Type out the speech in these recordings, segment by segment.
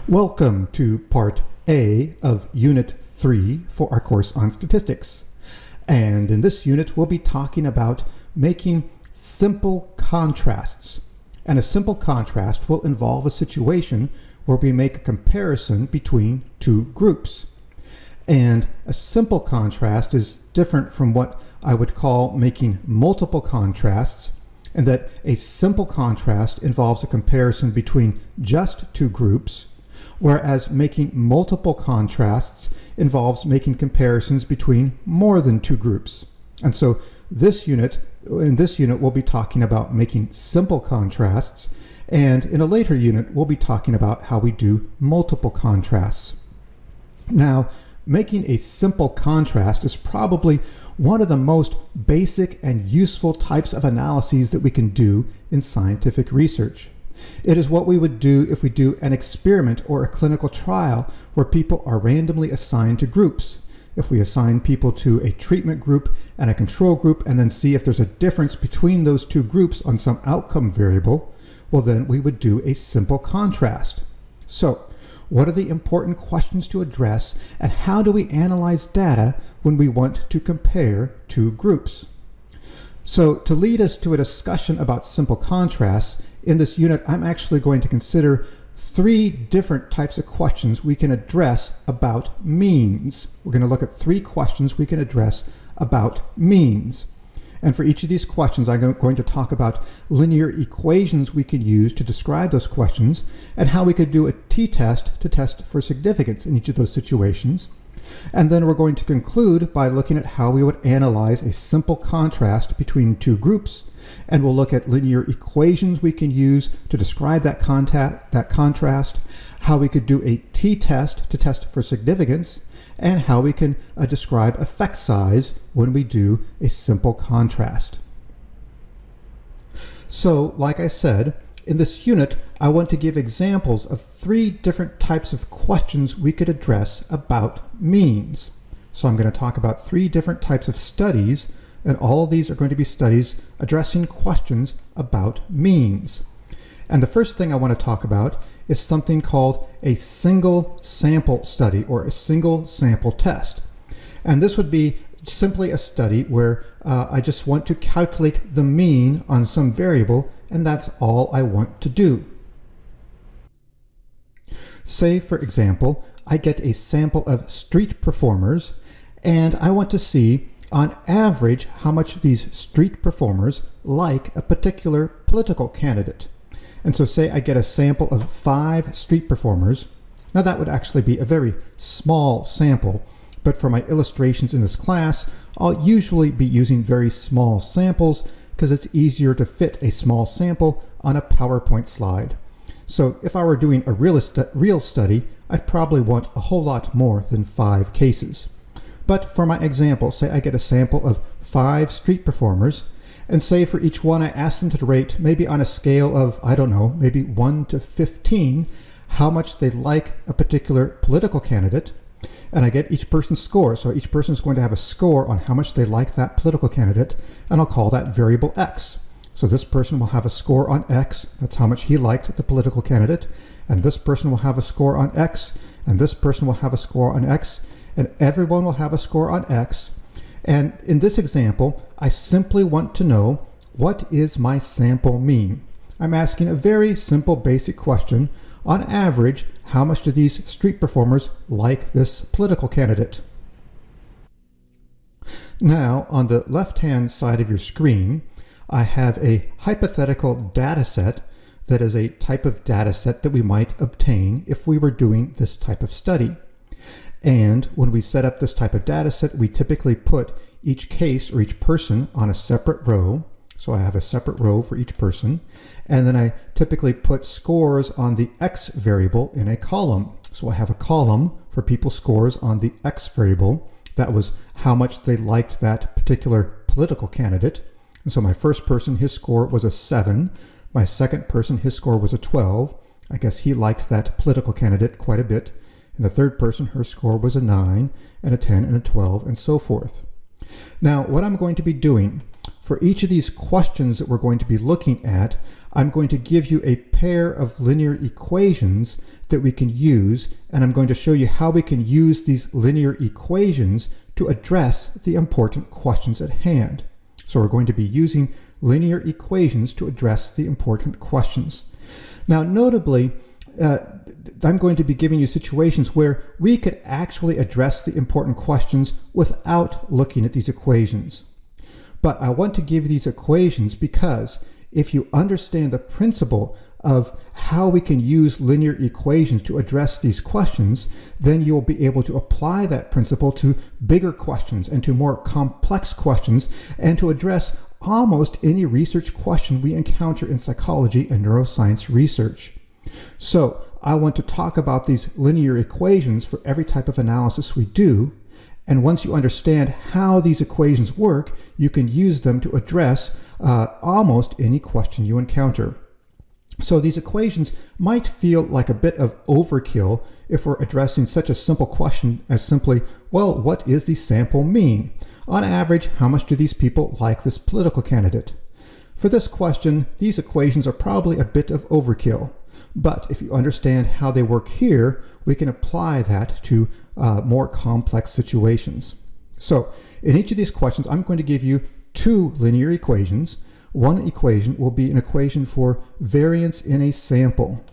Welcome to Part A of Unit 3 for our course on statistics. And in this unit, we'll be talking about making simple contrasts. And a simple contrast will involve a situation where we make a comparison between two groups. And a simple contrast is different from what I would call making multiple contrasts, and that a simple contrast involves a comparison between just two groups, whereas making multiple contrasts involves making comparisons between more than two groups. And so in this unit, we'll be talking about making simple contrasts, and in a later unit, we'll be talking about how we do multiple contrasts. Now, making a simple contrast is probably one of the most basic and useful types of analyses that we can do in scientific research. It is what we would do if we do an experiment or a clinical trial where people are randomly assigned to groups. If we assign people to a treatment group and a control group and then see if there's a difference between those two groups on some outcome variable, well then we would do a simple contrast. So, what are the important questions to address, and how do we analyze data when we want to compare two groups? So to lead us to a discussion about simple contrasts, in this unit I'm actually going to consider three different types of questions we can address about means. We're going to look at three questions we can address about means. And for each of these questions, I'm going to talk about linear equations we can use to describe those questions, and how we could do a t-test to test for significance in each of those situations. And then we're going to conclude by looking at how we would analyze a simple contrast between two groups, and we'll look at linear equations we can use to describe that contrast, how we could do a t-test to test for significance, and how we can describe effect size when we do a simple contrast. So, like I said, in this unit, I want to give examples of three different types of questions we could address about means. So I'm going to talk about three different types of studies, and all of these are going to be studies addressing questions about means. And the first thing I want to talk about is something called a single sample study, or a single sample test. And this would be simply a study where I just want to calculate the mean on some variable, and that's all I want to do. Say, for example, I get a sample of street performers, and I want to see on average how much these street performers like a particular political candidate. And so say I get a sample of 5 street performers. Now that would actually be a very small sample, but for my illustrations in this class, I'll usually be using very small samples because it's easier to fit a small sample on a PowerPoint slide. So if I were doing a real study, I'd probably want a whole lot more than 5 cases. But for my example, say I get a sample of 5 street performers, and say for each one I ask them to rate, maybe on a scale of, I don't know, maybe 1 to 15, how much they like a particular political candidate, and I get each person's score. So each person is going to have a score on how much they like that political candidate, and I'll call that variable X. So this person will have a score on X, that's how much he liked the political candidate, and this person will have a score on X, and this person will have a score on X, and everyone will have a score on X. And in this example, I simply want to know, what is my sample mean? I'm asking a very simple basic question. On average, how much do these street performers like this political candidate? Now, on the left-hand side of your screen, I have a hypothetical data set that is a type of data set that we might obtain if we were doing this type of study. And when we set up this type of data set, we typically put each case or each person on a separate row. So I have a separate row for each person. And then I typically put scores on the X variable in a column. So I have a column for people's scores on the X variable. That was how much they liked that particular political candidate. And so my first person, his score was a 7. My second person, his score was a 12. I guess he liked that political candidate quite a bit. And the third person, her score was a 9, and a 10, and a 12, and so forth. Now, what I'm going to be doing for each of these questions that we're going to be looking at, I'm going to give you a pair of linear equations that we can use, and I'm going to show you how we can use these linear equations to address the important questions at hand. So we're going to be using linear equations to address the important questions. Now, notably, I'm going to be giving you situations where we could actually address the important questions without looking at these equations. But I want to give you these equations because if you understand the principle of how we can use linear equations to address these questions, then you'll be able to apply that principle to bigger questions and to more complex questions and to address almost any research question we encounter in psychology and neuroscience research. So I want to talk about these linear equations for every type of analysis we do. And once you understand how these equations work, you can use them to address almost any question you encounter. So these equations might feel like a bit of overkill if we're addressing such a simple question as simply, well, what is the sample mean? On average, how much do these people like this political candidate? For this question, these equations are probably a bit of overkill. But if you understand how they work here, we can apply that to more complex situations. So in each of these questions, I'm going to give you two linear equations. One equation will be an equation for variance in a sample.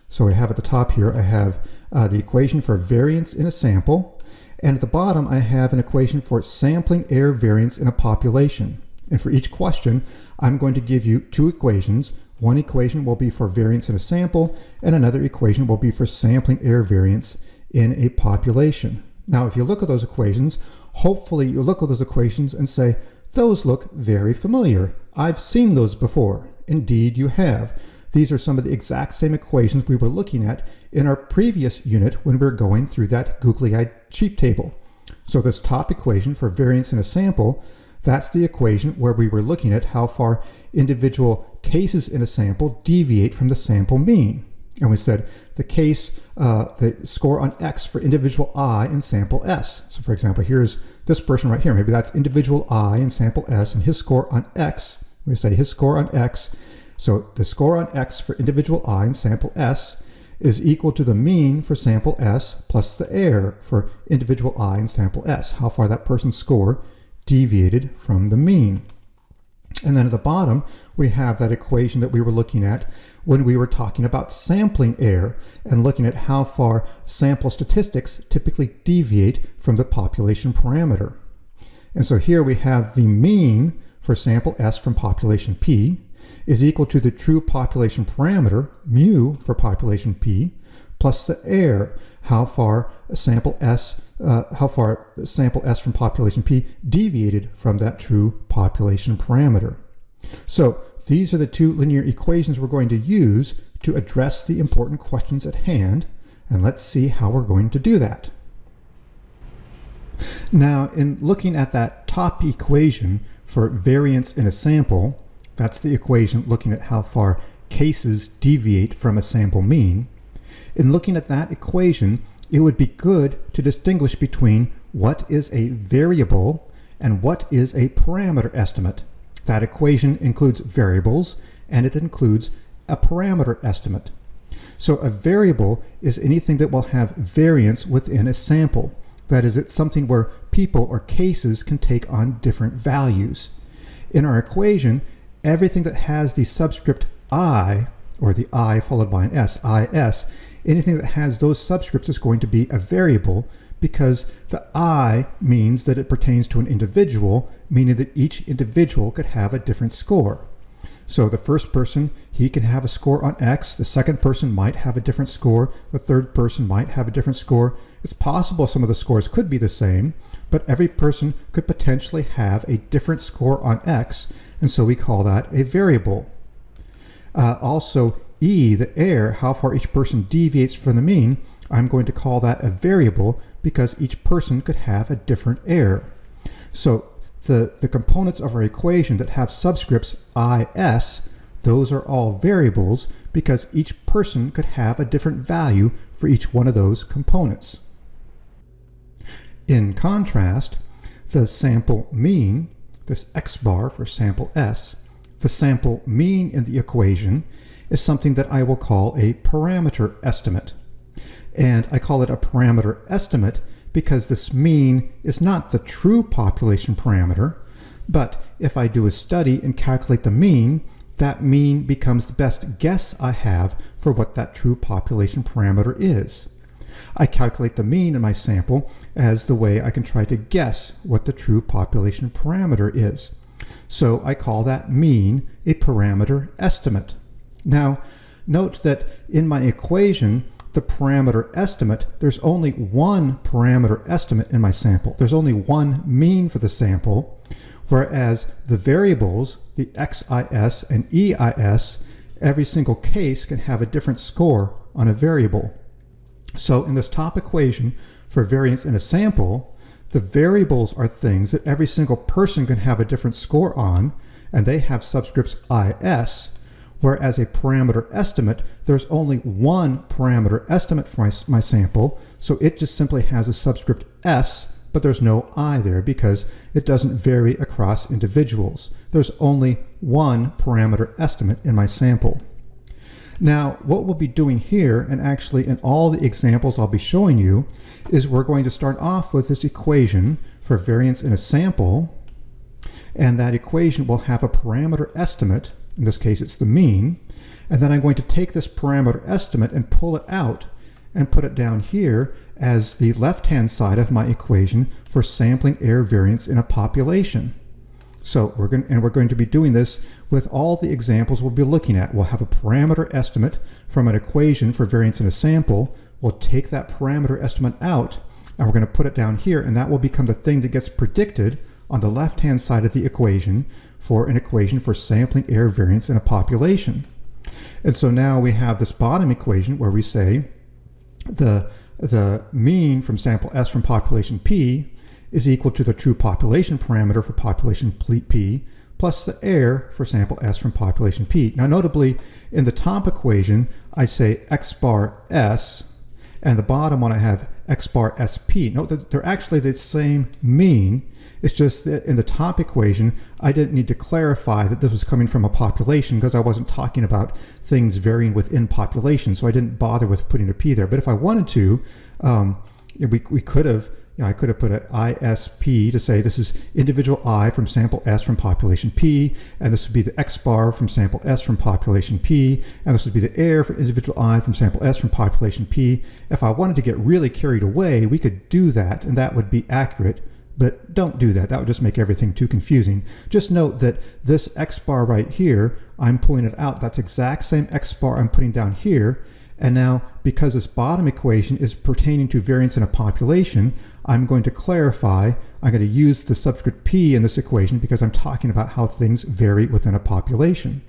So I have at the top here, I have the equation for variance in a sample. And at the bottom, I have an equation for sampling error variance in a population. And for each question, I'm going to give you two equations. One equation will be for variance in a sample, and another equation will be for sampling error variance in a population. Now, if you look at those equations, hopefully you look at those equations and say, those look very familiar. I've seen those before. Indeed, you have. These are some of the exact same equations we were looking at in our previous unit when we were going through that googly-eyed sheep table. So this top equation for variance in a sample, that's the equation where we were looking at how far individual cases in a sample deviate from the sample mean. And we said the score on X for individual I in sample S. So for example, here's this person right here. Maybe that's individual I in sample S, and his score on X, we say his score on X. So the score on X for individual I in sample S is equal to the mean for sample S plus the error for individual I in sample S, how far that person's score deviated from the mean. And then at the bottom, we have that equation that we were looking at when we were talking about sampling error and looking at how far sample statistics typically deviate from the population parameter. And so here we have the mean for sample S from population P is equal to the true population parameter, mu for population P, plus the error, how far sample S from population P deviated from that true population parameter. So these are the two linear equations we're going to use to address the important questions at hand, and let's see how we're going to do that. Now, in looking at that top equation for variance in a sample, that's the equation looking at how far cases deviate from a sample mean. In looking at that equation, it would be good to distinguish between what is a variable and what is a parameter estimate. That equation includes variables and it includes a parameter estimate. So a variable is anything that will have variance within a sample. That is, it's something where people or cases can take on different values. In our equation, everything that has the subscript I, or the I followed by an S, IS, anything that has those subscripts is going to be a variable because the I means that it pertains to an individual, meaning that each individual could have a different score. So the first person, he can have a score on X, the second person might have a different score, the third person might have a different score. It's possible some of the scores could be the same, but every person could potentially have a different score on X, and so we call that a variable. Also, E, the error, how far each person deviates from the mean, I'm going to call that a variable because each person could have a different error. So the components of our equation that have subscripts IS, those are all variables because each person could have a different value for each one of those components. In contrast, the sample mean, this X bar for sample S, the sample mean in the equation is something that I will call a parameter estimate. And I call it a parameter estimate because this mean is not the true population parameter, but if I do a study and calculate the mean, that mean becomes the best guess I have for what that true population parameter is. I calculate the mean in my sample as the way I can try to guess what the true population parameter is. So I call that mean a parameter estimate. Now, note that in my equation, the parameter estimate, there's only one parameter estimate in my sample. There's only one mean for the sample, whereas the variables, the XIS and EIS, every single case can have a different score on a variable. So in this top equation for variance in a sample, the variables are things that every single person can have a different score on, and they have subscripts IS, whereas a parameter estimate, there's only one parameter estimate for my sample, so it just simply has a subscript S, but there's no I there because it doesn't vary across individuals. There's only one parameter estimate in my sample. Now, what we'll be doing here, and actually in all the examples I'll be showing you, is we're going to start off with this equation for variance in a sample, and that equation will have a parameter estimate. In this case, it's the mean. And then I'm going to take this parameter estimate and pull it out and put it down here as the left-hand side of my equation for sampling error variance in a population. So we're going to be doing this with all the examples we'll be looking at. We'll have a parameter estimate from an equation for variance in a sample. We'll take that parameter estimate out, and we're going to put it down here, and that will become the thing that gets predicted on the left-hand side of the equation for an equation for sampling error variance in a population. And so now we have this bottom equation where we say the mean from sample S from population P is equal to the true population parameter for population P plus the error for sample S from population P. Now notably, in the top equation, I say X bar S, and the bottom one I have X bar SP. Note that they're actually the same mean. It's just that in the top equation, I didn't need to clarify that this was coming from a population because I wasn't talking about things varying within population, so I didn't bother with putting a P there. But if I wanted to, we could have, I could have put an ISP to say this is individual I from sample S from population P, and this would be the X bar from sample S from population P, and this would be the error for individual I from sample S from population P. If I wanted to get really carried away, we could do that, and that would be accurate. But don't do that. That would just make everything too confusing. Just note that this X bar right here, I'm pulling it out. That's exact same X bar I'm putting down here. And now, because this bottom equation is pertaining to variance in a population, I'm going to clarify. I'm going to use the subscript P in this equation because I'm talking about how things vary within a population.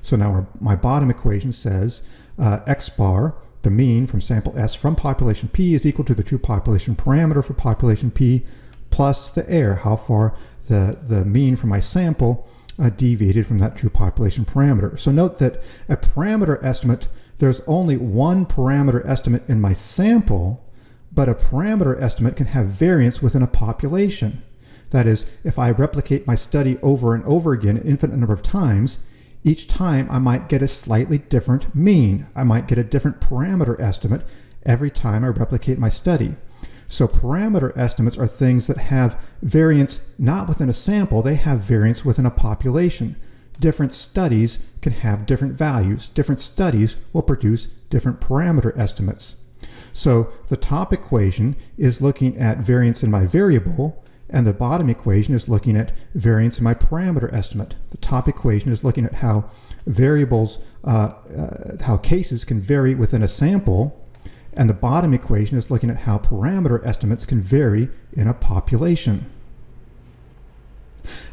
So now my bottom equation says X bar, the mean from sample S from population P, is equal to the true population parameter for population P plus the error, how far the mean from my sample deviated from that true population parameter. So note that a parameter estimate, there's only one parameter estimate in my sample, but a parameter estimate can have variance within a population. That is, if I replicate my study over and over again an infinite number of times, each time I might get a slightly different mean. I might get a different parameter estimate every time I replicate my study. So parameter estimates are things that have variance not within a sample, they have variance within a population. Different studies can have different values. Different studies will produce different parameter estimates. So the top equation is looking at variance in my variable, and the bottom equation is looking at variance in my parameter estimate. The top equation is looking at how variables, how cases can vary within a sample, and the bottom equation is looking at how parameter estimates can vary in a population.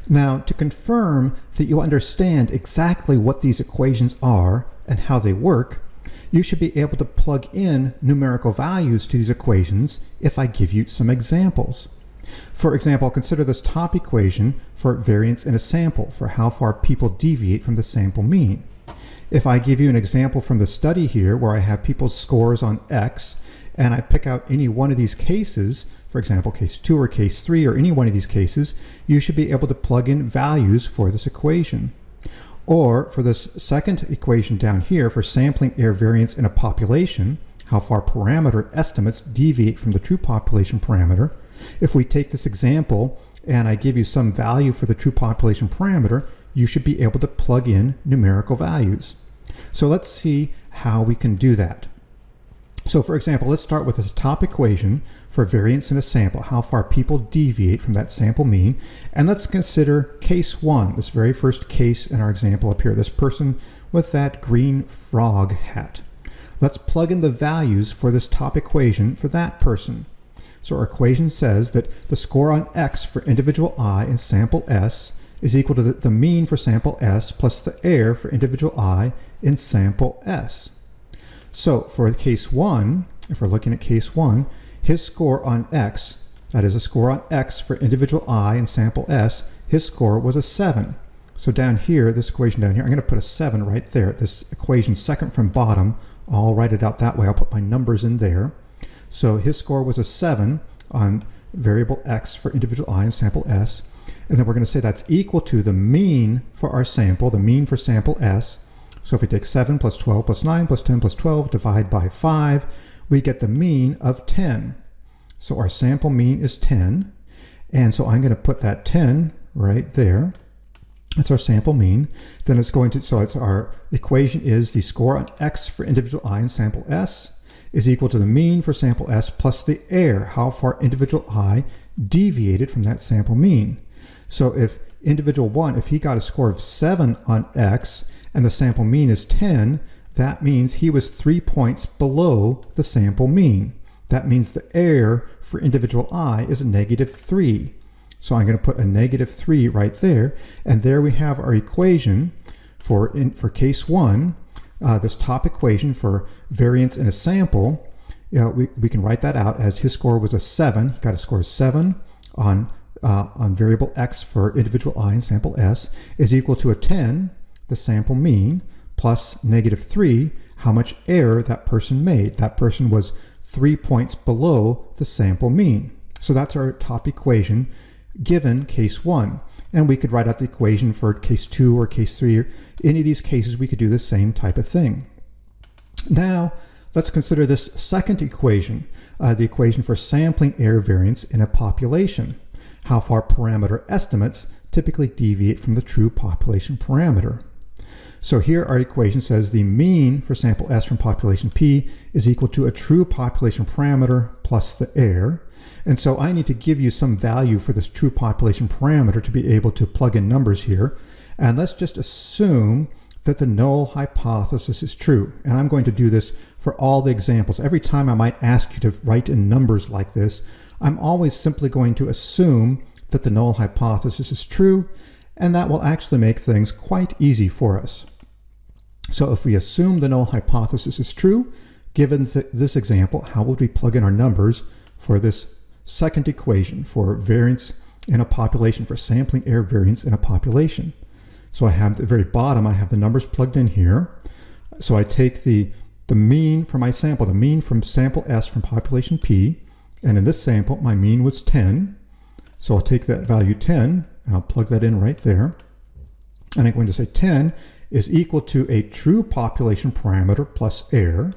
Now, to confirm that you understand exactly what these equations are and how they work, you should be able to plug in numerical values to these equations if I give you some examples. For example, consider this top equation for variance in a sample, for how far people deviate from the sample mean. If I give you an example from the study here where I have people's scores on X, and I pick out any one of these cases, for example, case 2 or case 3 or any one of these cases, you should be able to plug in values for this equation. Or for this second equation down here, for sampling error variance in a population, how far parameter estimates deviate from the true population parameter. If we take this example and I give you some value for the true population parameter, you should be able to plug in numerical values. So let's see how we can do that. So for example, let's start with this top equation for variance in a sample, how far people deviate from that sample mean. And let's consider case 1, this very first case in our example up here, this person with that green frog hat. Let's plug in the values for this top equation for that person. So our equation says that the score on X for individual I in sample S is equal to the mean for sample S plus the error for individual I in sample S. So for case 1, if we're looking at case 1, his score on X, that is a score on X for individual I in sample S, his score was a 7. So down here, this equation down here, I'm going to put a 7 right there. This equation second from bottom, I'll write it out that way. I'll put my numbers in there. So his score was a 7 on variable X for individual I in sample S. And then we're going to say that's equal to the mean for our sample, the mean for sample S. So if we take 7 plus 12 plus 9 plus 10 plus 12, divide by 5, we get the mean of 10. So our sample mean is 10. And so I'm going to put that 10 right there. That's our sample mean. Then it's going to, so it's our equation is the score on X for individual I in sample S is equal to the mean for sample S plus the error, how far individual I deviated from that sample mean. So if individual 1, if he got a score of 7 on X and the sample mean is 10, that means he was 3 points below the sample mean. That means the error for individual I is a -3. So I'm going to put a -3 right there. And there we have our equation for case 1, this top equation for variance in a sample. We can write that out as his score was a 7. He got a score of 7 on variable X for individual I in sample S is equal to a 10, the sample mean, plus -3, how much error that person made. That person was 3 points below the sample mean. So that's our top equation given case 1. And we could write out the equation for case 2 or case 3. Or any of these cases, we could do the same type of thing. Now, let's consider this second equation, the equation for sampling error variance in a population, how far parameter estimates typically deviate from the true population parameter. So here our equation says the mean for sample S from population P is equal to a true population parameter plus the error. And so I need to give you some value for this true population parameter to be able to plug in numbers here. And let's just assume that the null hypothesis is true. And I'm going to do this for all the examples. Every time I might ask you to write in numbers like this, I'm always simply going to assume that the null hypothesis is true, and that will actually make things quite easy for us. So if we assume the null hypothesis is true, given this example, how would we plug in our numbers for this second equation for variance in a population, for sampling error variance in a population? So I have at the very bottom, I have the numbers plugged in here. So I take the mean for my sample, the mean from sample S from population P, and in this sample, my mean was 10. So I'll take that value 10, and I'll plug that in right there. And I'm going to say 10 is equal to a true population parameter plus error.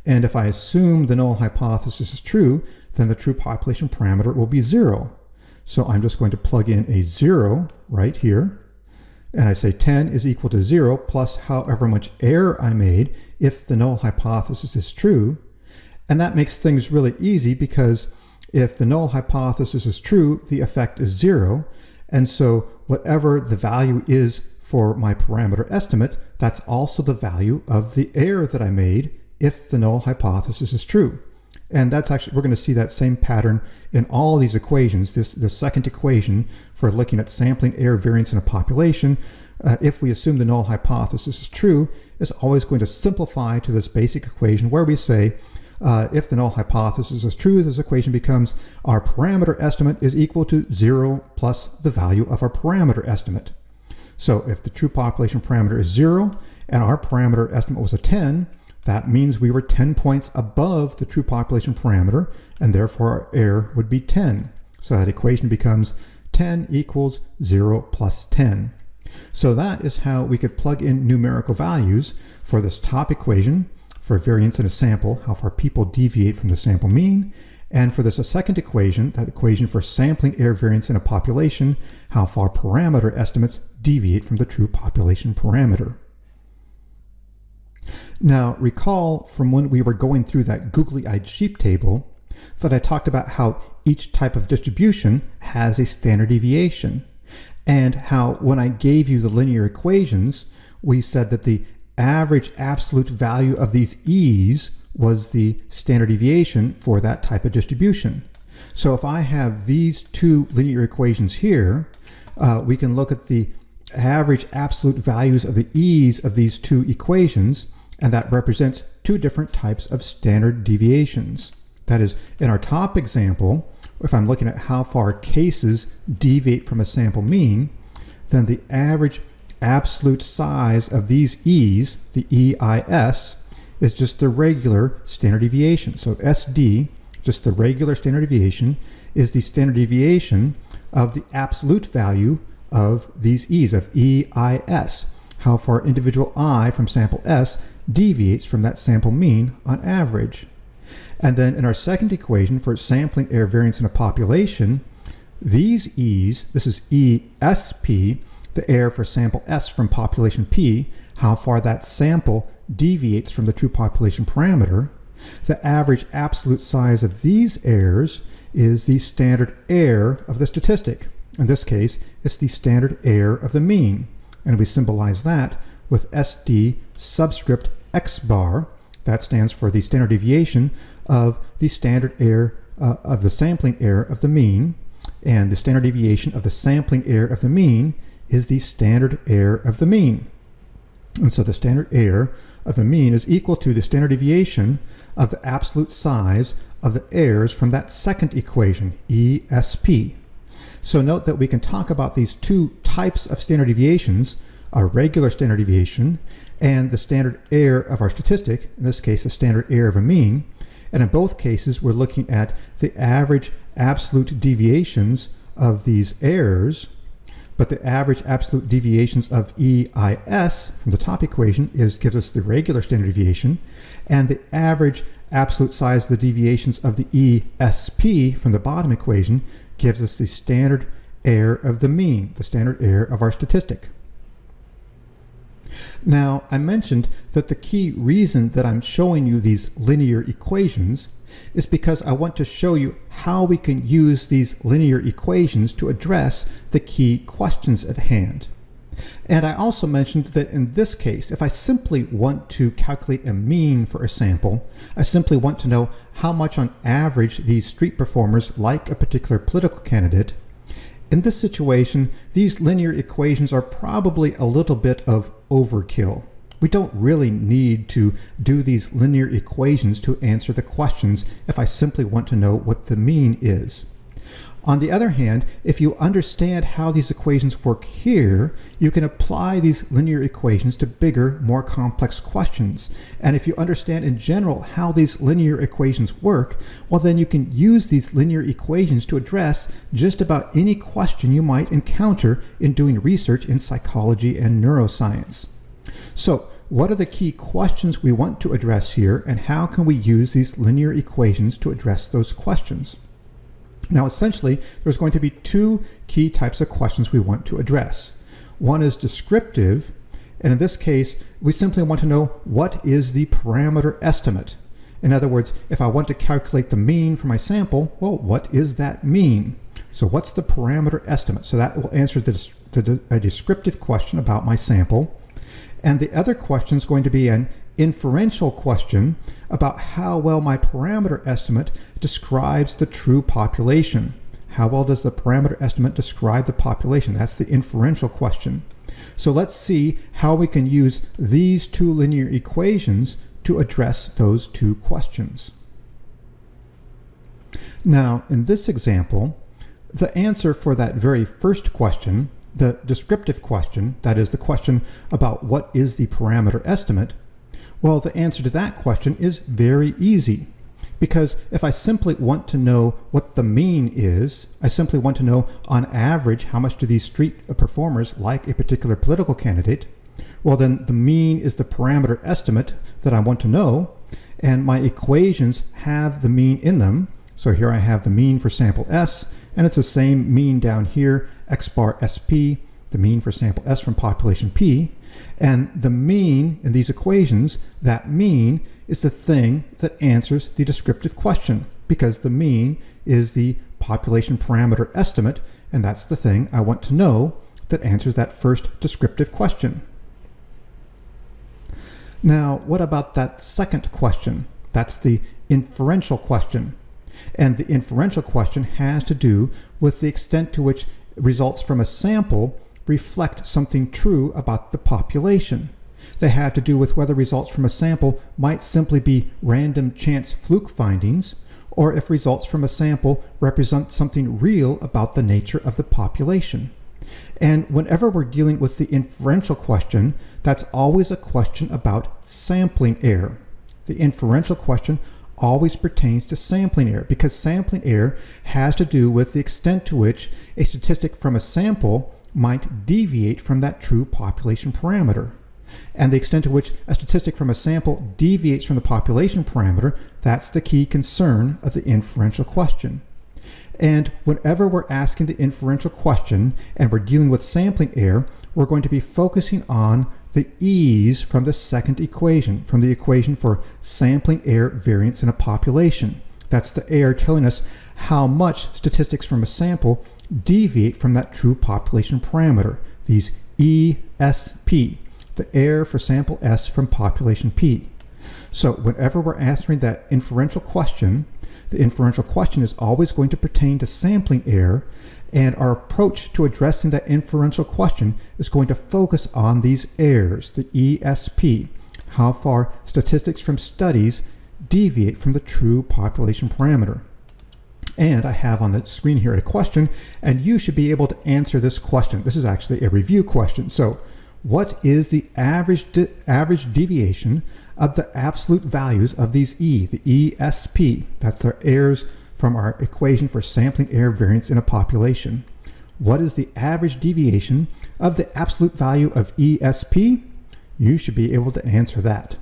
And if I assume the null hypothesis is true, then the true population parameter will be 0. So I'm just going to plug in a 0 right here. And I say 10 is equal to 0 plus however much error I made if the null hypothesis is true. And that makes things really easy because if the null hypothesis is true, the effect is 0. And so whatever the value is for my parameter estimate, that's also the value of the error that I made if the null hypothesis is true. And that's actually, we're going to see that same pattern in all these equations. The second equation for looking at sampling error variance in a population, if we assume the null hypothesis is true, is always going to simplify to this basic equation where we say, if the null hypothesis is true, this equation becomes our parameter estimate is equal to 0 plus the value of our parameter estimate. So if the true population parameter is 0 and our parameter estimate was a 10, that means we were 10 points above the true population parameter, and therefore our error would be 10. So that equation becomes 10 equals 0 plus 10. So that is how we could plug in numerical values for this top equation, for variance in a sample, how far people deviate from the sample mean, and for this second equation, that equation for sampling error variance in a population, how far parameter estimates deviate from the true population parameter. Now, recall from when we were going through that googly-eyed sheep table that I talked about how each type of distribution has a standard deviation, and how when I gave you the linear equations, we said that the average absolute value of these e's was the standard deviation for that type of distribution. So if I have these two linear equations here, we can look at the average absolute values of the e's of these two equations, and that represents two different types of standard deviations. That is, in our top example, if I'm looking at how far cases deviate from a sample mean, then the average absolute size of these e's, the EIS, is just the regular standard deviation. So SD, just the regular standard deviation, is the standard deviation of the absolute value of these e's, of EIS, how far individual I from sample S deviates from that sample mean on average. And then in our second equation for sampling error variance in a population, these e's, this is ESP, the error for sample S from population P, how far that sample deviates from the true population parameter. The average absolute size of these errors is the standard error of the statistic. In this case, it's the standard error of the mean. And we symbolize that with SD subscript X bar. That stands for the standard deviation of the standard error of the sampling error of the mean. And the standard deviation of the sampling error of the mean is the standard error of the mean. And so the standard error of the mean is equal to the standard deviation of the absolute size of the errors from that second equation, ESP. So note that we can talk about these two types of standard deviations, a regular standard deviation and the standard error of our statistic, in this case the standard error of a mean. And in both cases we're looking at the average absolute deviations of these errors, but the average absolute deviations of EIS from the top equation gives us the regular standard deviation, and the average absolute size of the deviations of the ESP from the bottom equation gives us the standard error of the mean, the standard error of our statistic. Now, I mentioned that the key reason that I'm showing you these linear equations is because I want to show you how we can use these linear equations to address the key questions at hand. And I also mentioned that in this case, if I simply want to calculate a mean for a sample, I simply want to know how much on average these street performers like a particular political candidate. In this situation, these linear equations are probably a little bit of overkill. We don't really need to do these linear equations to answer the questions if I simply want to know what the mean is. On the other hand, if you understand how these equations work here, you can apply these linear equations to bigger, more complex questions. And if you understand in general how these linear equations work, well then you can use these linear equations to address just about any question you might encounter in doing research in psychology and neuroscience. So, what are the key questions we want to address here, and how can we use these linear equations to address those questions? Now, essentially, there's going to be two key types of questions we want to address. One is descriptive, and in this case, we simply want to know what is the parameter estimate. In other words, if I want to calculate the mean for my sample, well, what is that mean? So what's the parameter estimate? So that will answer a descriptive question about my sample. And the other question is going to be an inferential question about how well my parameter estimate describes the true population. How well does the parameter estimate describe the population? That's the inferential question. So let's see how we can use these two linear equations to address those two questions. Now, in this example, the answer for that very first question, the descriptive question, that is the question about what is the parameter estimate, well, the answer to that question is very easy, Because if I simply want to know what the mean is, I simply want to know on average how much do these street performers like a particular political candidate, well then the mean is the parameter estimate that I want to know, and my equations have the mean in them. So here I have the mean for sample S, and it's the same mean down here, x bar SP, the mean for sample S from population P. And the mean in these equations, that mean is the thing that answers the descriptive question, because the mean is the population parameter estimate, and that's the thing I want to know that answers that first descriptive question. Now, what about that second question? That's the inferential question. And the inferential question has to do with the extent to which results from a sample reflect something true about the population. They have to do with whether results from a sample might simply be random chance fluke findings, or if results from a sample represent something real about the nature of the population. And whenever we're dealing with the inferential question, that's always a question about sampling error. The inferential question always pertains to sampling error, because sampling error has to do with the extent to which a statistic from a sample might deviate from that true population parameter. And the extent to which a statistic from a sample deviates from the population parameter, that's the key concern of the inferential question. And whenever we're asking the inferential question and we're dealing with sampling error, we're going to be focusing on the e's from the second equation, from the equation for sampling error variance in a population. That's the error telling us how much statistics from a sample deviate from that true population parameter, these ESP, the error for sample S from population P. So whenever we're answering that inferential question, the inferential question is always going to pertain to sampling error, and our approach to addressing that inferential question is going to focus on these errors, the ESP, how far statistics from studies deviate from the true population parameter. And I have on the screen here a question, and you should be able to answer this question. This is actually a review question. So, what is the average deviation of the absolute values of these E, the ESP? That's our errors from our equation for sampling error variance in a population. What is the average deviation of the absolute value of ESP? You should be able to answer that.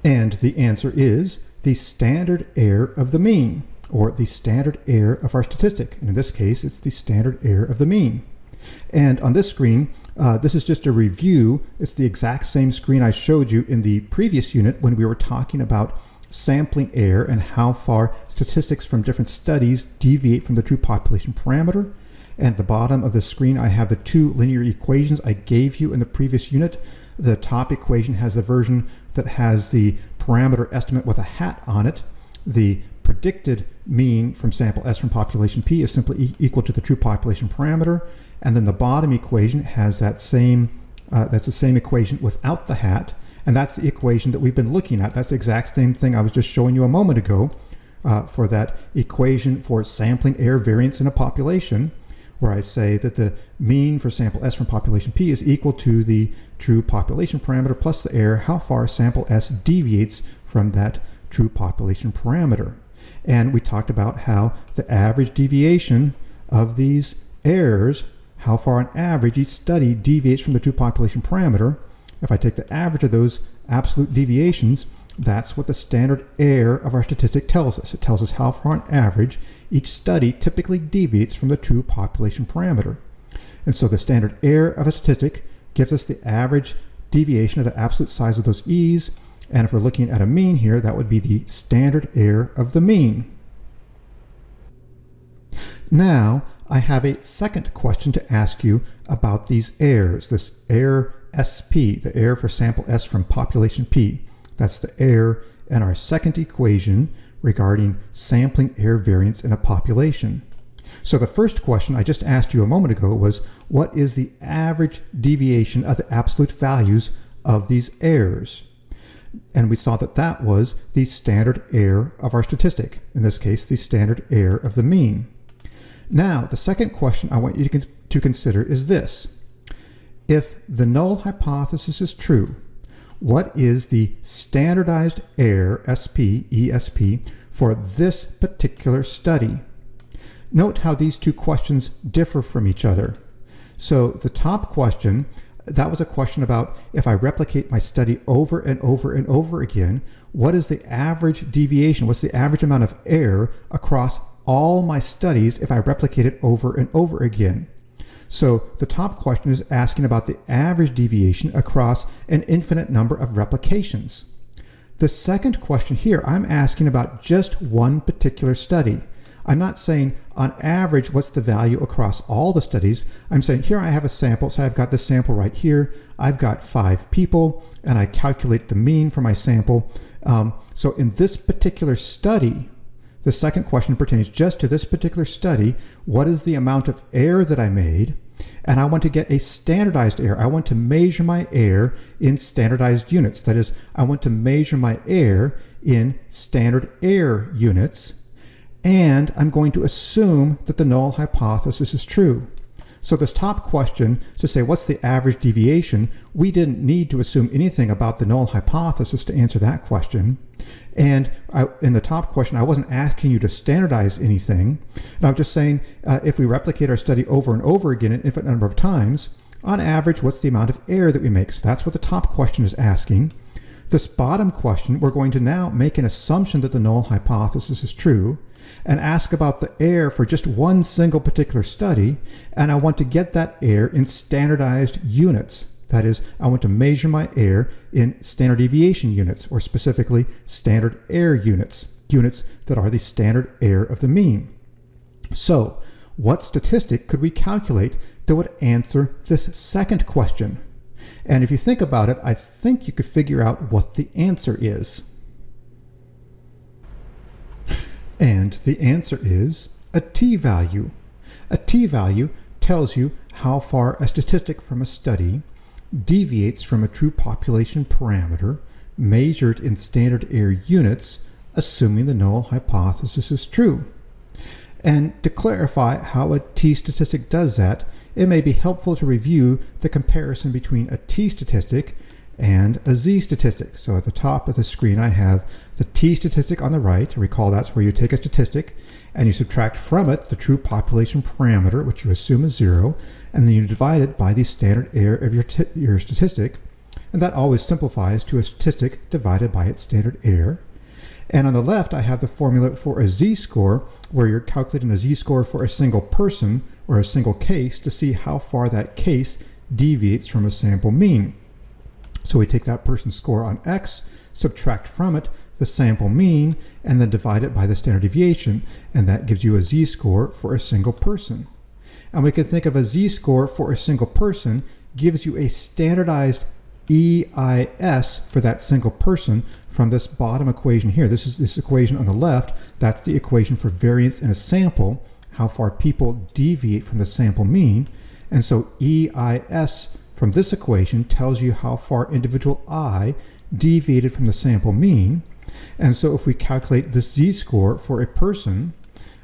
And the answer is the standard error of the mean, or the standard error of our statistic. And in this case, it's the standard error of the mean. And on this screen, this is just a review. It's the exact same screen I showed you in the previous unit when we were talking about sampling error and how far statistics from different studies deviate from the true population parameter. And at the bottom of the screen, I have the two linear equations I gave you in the previous unit. The top equation has the version that has the parameter estimate with a hat on it. The predicted mean from sample S from population P is simply equal to the true population parameter. And then the bottom equation has that that's the same equation without the hat. And that's the equation that we've been looking at. That's the exact same thing I was just showing you a moment ago for that equation for sampling error variance in a population, where I say that the mean for sample S from population P is equal to the true population parameter plus the error, how far sample S deviates from that true population parameter. And we talked about how the average deviation of these errors, how far on average each study deviates from the true population parameter. If I take the average of those absolute deviations, that's what the standard error of our statistic tells us. It tells us how far on average each study typically deviates from the true population parameter. And so the standard error of a statistic gives us the average deviation of the absolute size of those E's. And if we're looking at a mean here, that would be the standard error of the mean. Now, I have a second question to ask you about these errors, this error SP, the error for sample S from population P. That's the error in our second equation regarding sampling error variance in a population. So the first question I just asked you a moment ago was, what is the average deviation of the absolute values of these errors? And we saw that that was the standard error of our statistic, in this case, the standard error of the mean. Now, the second question I want you to consider is this. If the null hypothesis is true, what is the standardized error, SP, ESP, for this particular study? Note how these two questions differ from each other. So the top question, that was a question about if I replicate my study over and over and over again, what is the average deviation? What's the average amount of error across all my studies if I replicate it over and over again? So the top question is asking about the average deviation across an infinite number of replications. The second question here, I'm asking about just one particular study. I'm not saying on average what's the value across all the studies. I'm saying here I have a sample, so I've got this sample right here. I've got 5 people, and I calculate the mean for my sample. So in this particular study, the second question pertains just to this particular study. What is the amount of error that I made? And I want to get a standardized error. I want to measure my error in standardized units. That is, I want to measure my error in standard error units. And I'm going to assume that the null hypothesis is true. So this top question, to say what's the average deviation, we didn't need to assume anything about the null hypothesis to answer that question. And in the top question, I wasn't asking you to standardize anything. And I was just saying, if we replicate our study over and over again an infinite number of times, on average, what's the amount of error that we make? So that's what the top question is asking. This bottom question, we're going to now make an assumption that the null hypothesis is true and ask about the error for just one single particular study, and I want to get that error in standardized units. That is, I want to measure my error in standard deviation units, or specifically standard error units, units that are the standard error of the mean. So, what statistic could we calculate that would answer this second question? And if you think about it, I think you could figure out what the answer is. And the answer is a t-value. A t-value tells you how far a statistic from a study deviates from a true population parameter measured in standard error units, assuming the null hypothesis is true. And to clarify how a t-statistic does that, it may be helpful to review the comparison between a t-statistic and a z-statistic. So at the top of the screen I have the t-statistic on the right. Recall that's where you take a statistic and you subtract from it the true population parameter, which you assume is 0, and then you divide it by the standard error of your statistic, and that always simplifies to a statistic divided by its standard error. And on the left I have the formula for a z-score, where you're calculating a z-score for a single person or a single case to see how far that case deviates from a sample mean. So we take that person's score on X, subtract from it the sample mean, and then divide it by the standard deviation, and that gives you a z-score for a single person. And we can think of a z-score for a single person gives you a standardized EIS for that single person from this bottom equation here. This is this equation on the left. That's the equation for variance in a sample, how far people deviate from the sample mean. And so EIS from this equation tells you how far individual I deviated from the sample mean. And so if we calculate this z-score for a person,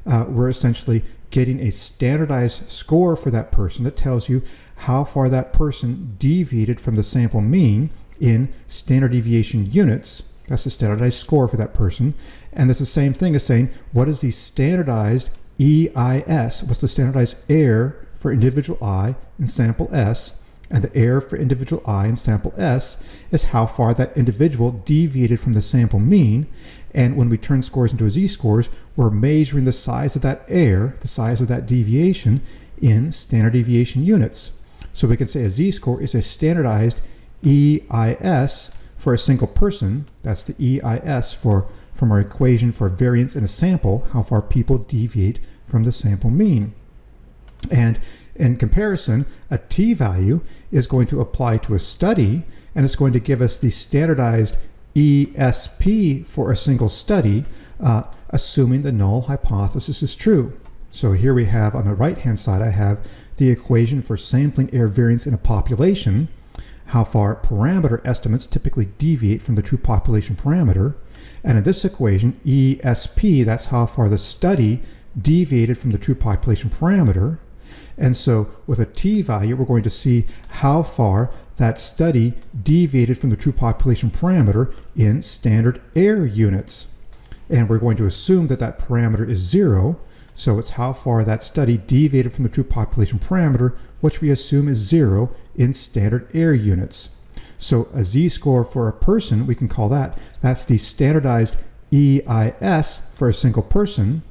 we're essentially getting a standardized score for that person that tells you how far that person deviated from the sample mean in standard deviation units. That's the standardized score for that person. And that's the same thing as saying, what is the standardized EIS? What's the standardized error for individual I in sample S? And the error for individual I in sample S is how far that individual deviated from the sample mean. And when we turn scores into z-scores, we're measuring the size of that error, the size of that deviation in standard deviation units. So we can say a z-score is a standardized EIS for a single person. That's the EIS from our equation for variance in a sample, how far people deviate from the sample mean. And in comparison, a t-value is going to apply to a study, and it's going to give us the standardized ESP for a single study, assuming the null hypothesis is true. So here we have, on the right-hand side, I have the equation for sampling error variance in a population, how far parameter estimates typically deviate from the true population parameter. And in this equation, ESP, that's how far the study deviated from the true population parameter. And so with a t-value, we're going to see how far that study deviated from the true population parameter in standard error units. And we're going to assume that that parameter is 0. So it's how far that study deviated from the true population parameter, which we assume is 0 in standard error units. So a z-score for a person, we can call that's the standardized EIS for a single person.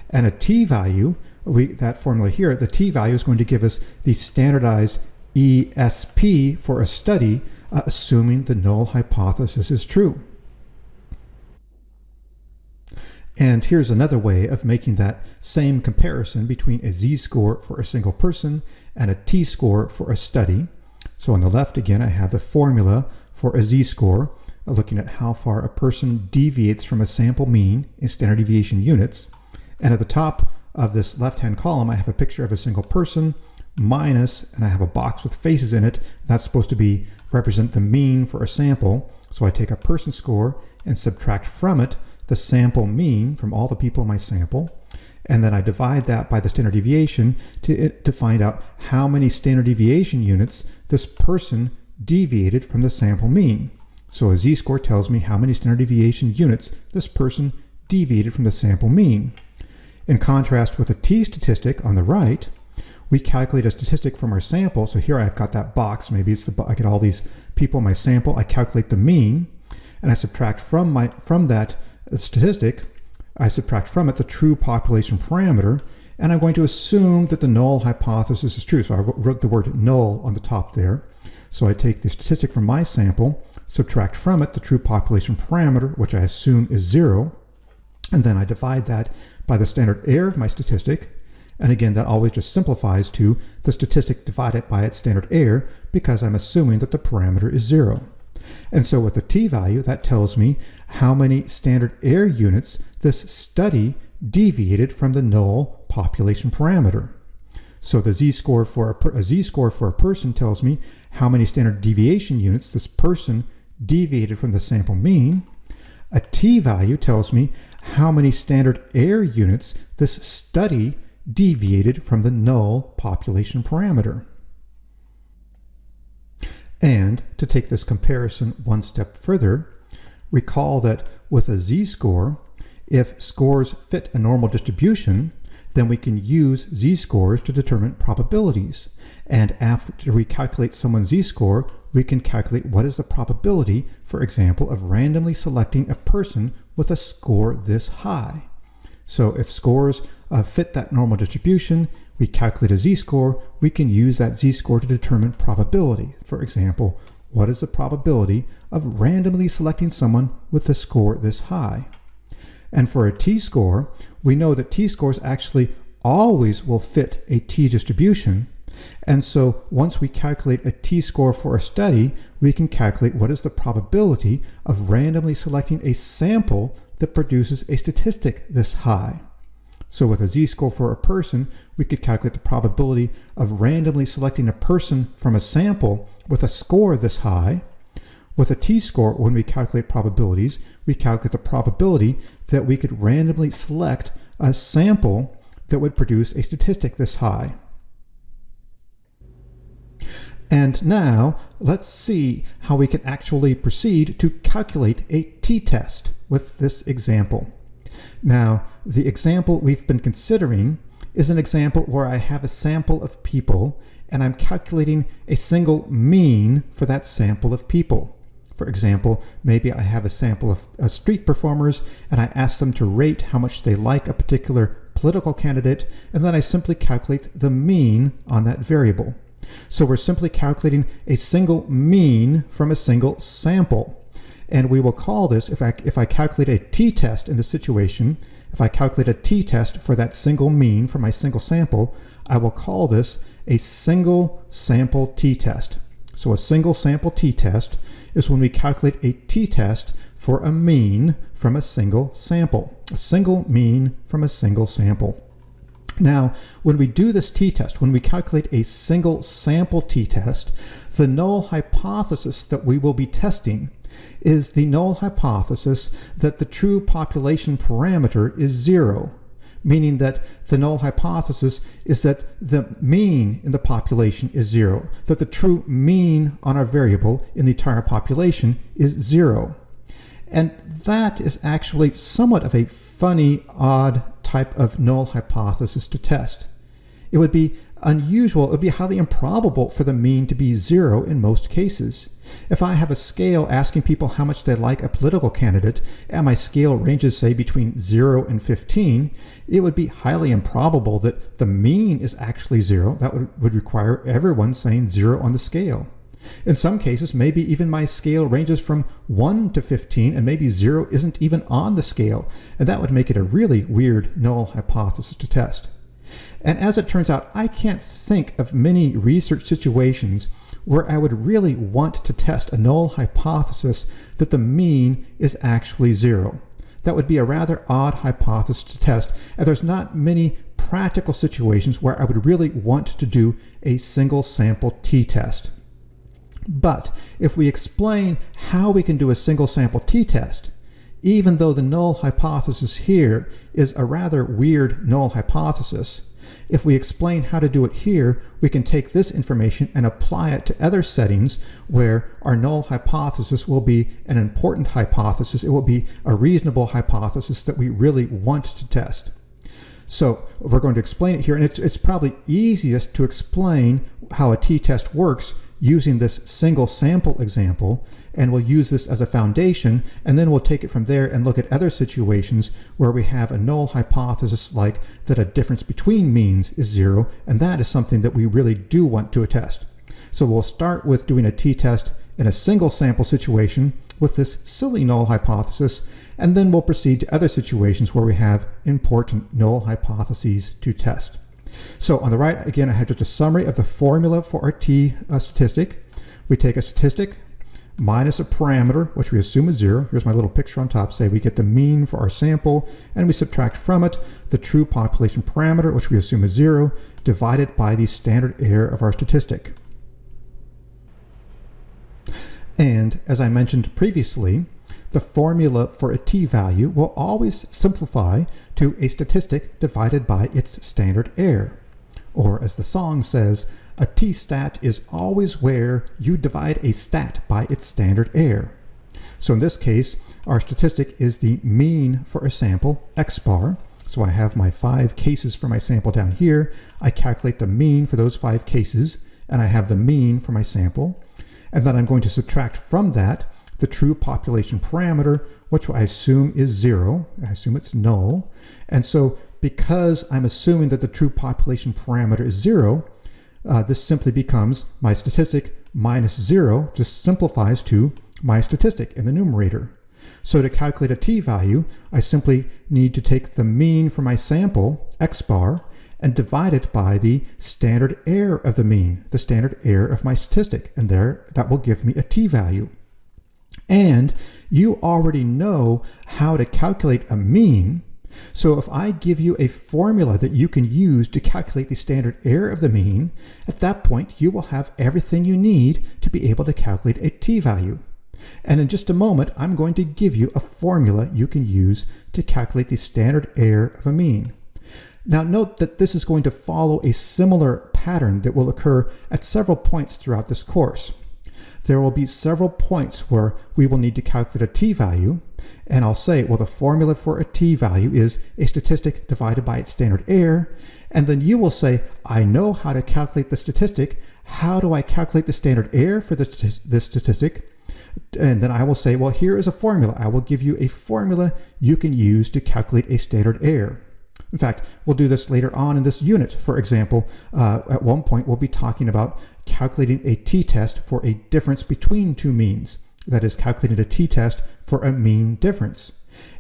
And a t-value, that formula here, the t-value is going to give us the standardized ESP for a study, assuming the null hypothesis is true. And here's another way of making that same comparison between a z-score for a single person and a t-score for a study. So on the left, again, I have the formula for a z-score, looking at how far a person deviates from a sample mean in standard deviation units. And at the top of this left-hand column, I have a picture of a single person minus, and I have a box with faces in it. That's supposed to represent the mean for a sample. So I take a person score and subtract from it the sample mean from all the people in my sample. And then I divide that by the standard deviation to find out how many standard deviation units this person deviated from the sample mean. So a z-score tells me how many standard deviation units this person deviated from the sample mean. In contrast with a t-statistic on the right, we calculate a statistic from our sample. So here I've got that box. Maybe it's I get all these people in my sample. I calculate the mean, and I subtract from that statistic, I subtract from it the true population parameter, and I'm going to assume that the null hypothesis is true. So I wrote the word null on the top there. So I take the statistic from my sample, subtract from it the true population parameter, which I assume is 0, and then I divide that by the standard error of my statistic. And again, that always just simplifies to the statistic divided by its standard error, because I'm assuming that the parameter is 0. And so with the t-value, that tells me how many standard error units this study deviated from the null population parameter. So the z-score for a person tells me how many standard deviation units this person deviated from the sample mean. A t-value tells me how many standard error units this study deviated from the null population parameter. And to take this comparison one step further, recall that with a z-score, if scores fit a normal distribution, then we can use z-scores to determine probabilities. And after we calculate someone's z-score, we can calculate what is the probability, for example, of randomly selecting a person with a score this high. So if scores fit that normal distribution, we calculate a z-score, we can use that z-score to determine probability. For example, what is the probability of randomly selecting someone with a score this high? And for a t-score, we know that t-scores actually always will fit a t-distribution. And so once we calculate a t-score for a study, we can calculate what is the probability of randomly selecting a sample that produces a statistic this high. So with a z-score for a person, we could calculate the probability of randomly selecting a person from a sample with a score this high. With a t-score, when we calculate probabilities, we calculate the probability that we could randomly select a sample that would produce a statistic this high. And now let's see how we can actually proceed to calculate a t-test with this example. Now, the example we've been considering is an example where I have a sample of people and I'm calculating a single mean for that sample of people. For example, maybe I have a sample of street performers and I ask them to rate how much they like a particular political candidate, and then I simply calculate the mean on that variable. So we're simply calculating a single mean from a single sample. And we will call this, if I calculate a t-test in this situation, if I calculate a t-test for that single mean for my single sample, I will call this a single sample t-test. So a single sample t-test is when we calculate a t-test for a mean from a single sample. A single mean from a single sample. Now, when we do this t-test, when we calculate a single sample t-test, the null hypothesis that we will be testing is the null hypothesis that the true population parameter is 0, meaning that the null hypothesis is that the mean in the population is 0, that the true mean on our variable in the entire population is 0. And that is actually somewhat of a funny, odd type of null hypothesis to test. It would be unusual, it would be highly improbable for the mean to be 0 in most cases. If I have a scale asking people how much they like a political candidate, and my scale ranges, say, between 0 and 15, it would be highly improbable that the mean is actually 0. That would require everyone saying 0 on the scale. In some cases, maybe even my scale ranges from 1 to 15, and maybe 0 isn't even on the scale, and that would make it a really weird null hypothesis to test. And as it turns out, I can't think of many research situations where I would really want to test a null hypothesis that the mean is actually 0. That would be a rather odd hypothesis to test, and there's not many practical situations where I would really want to do a single sample t-test. But if we explain how we can do a single sample t-test, even though the null hypothesis here is a rather weird null hypothesis, if we explain how to do it here, we can take this information and apply it to other settings where our null hypothesis will be an important hypothesis. It will be a reasonable hypothesis that we really want to test. So we're going to explain it here, and it's probably easiest to explain how a t-test works using this single sample example, and we'll use this as a foundation, and then we'll take it from there and look at other situations where we have a null hypothesis like that a difference between means is 0, and that is something that we really do want to attest. So we'll start with doing a t-test in a single sample situation with this silly null hypothesis, and then we'll proceed to other situations where we have important null hypotheses to test. So on the right, again, I have just a summary of the formula for our t-statistic. We take a statistic minus a parameter, which we assume is 0. Here's my little picture on top. Say we get the mean for our sample, and we subtract from it the true population parameter, which we assume is 0, divided by the standard error of our statistic. And as I mentioned previously, the formula for a t-value will always simplify to a statistic divided by its standard error. Or as the song says, a t-stat is always where you divide a stat by its standard error. So in this case, our statistic is the mean for a sample, x bar. So I have my 5 cases for my sample down here. I calculate the mean for those 5 cases, and I have the mean for my sample. And then I'm going to subtract from that the true population parameter, which I assume is 0. I assume it's null. And so because I'm assuming that the true population parameter is 0, this simply becomes my statistic minus 0, just simplifies to my statistic in the numerator. So to calculate a t-value, I simply need to take the mean for my sample, x bar, and divide it by the standard error of the mean, the standard error of my statistic. And there, that will give me a t-value. And you already know how to calculate a mean. So if I give you a formula that you can use to calculate the standard error of the mean, at that point you will have everything you need to be able to calculate a t-value. And in just a moment, I'm going to give you a formula you can use to calculate the standard error of a mean. Now note that this is going to follow a similar pattern that will occur at several points throughout this course. There will be several points where we will need to calculate a t-value, and I'll say, well, the formula for a t-value is a statistic divided by its standard error, and then you will say, I know how to calculate the statistic. How do I calculate the standard error for this statistic? And then I will say, well, here is a formula. I will give you a formula you can use to calculate a standard error. In fact, we'll do this later on in this unit. For example, at one point, we'll be talking about calculating a t-test for a difference between two means. That is, calculating a t-test for a mean difference.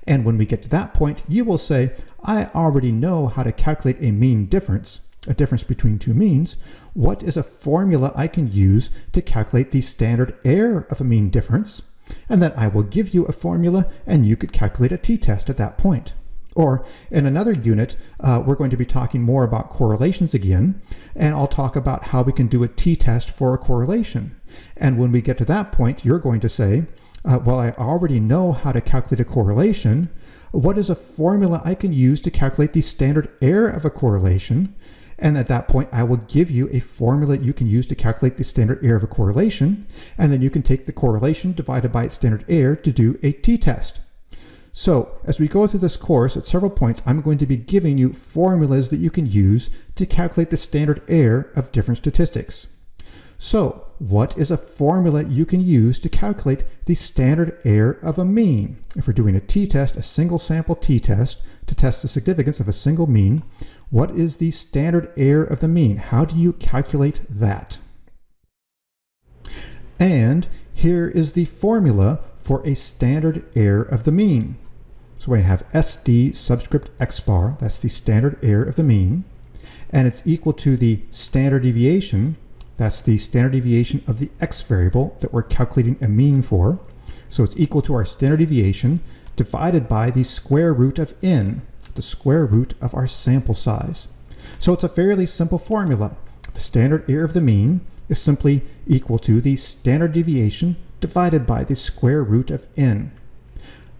And when we get to that point, you will say, I already know how to calculate a mean difference, a difference between two means. What is a formula I can use to calculate the standard error of a mean difference? And then I will give you a formula, and you could calculate a t-test at that point. Or in another unit, we're going to be talking more about correlations again, and I'll talk about how we can do a t-test for a correlation. And when we get to that point, you're going to say, Well, I already know how to calculate a correlation. What is a formula I can use to calculate the standard error of a correlation? And at that point, I will give you a formula you can use to calculate the standard error of a correlation. And then you can take the correlation divided by its standard error to do a t-test. So as we go through this course, at several points, I'm going to be giving you formulas that you can use to calculate the standard error of different statistics. So what is a formula you can use to calculate the standard error of a mean? If we're doing a t-test, a single sample t-test to test the significance of a single mean, what is the standard error of the mean? How do you calculate that? And here is the formula for a standard error of the mean. So we have SD subscript x bar, that's the standard error of the mean, and it's equal to the standard deviation, that's the standard deviation of the x variable that we're calculating a mean for. So it's equal to our standard deviation divided by the square root of n, the square root of our sample size. So it's a fairly simple formula. The standard error of the mean is simply equal to the standard deviation divided by the square root of n.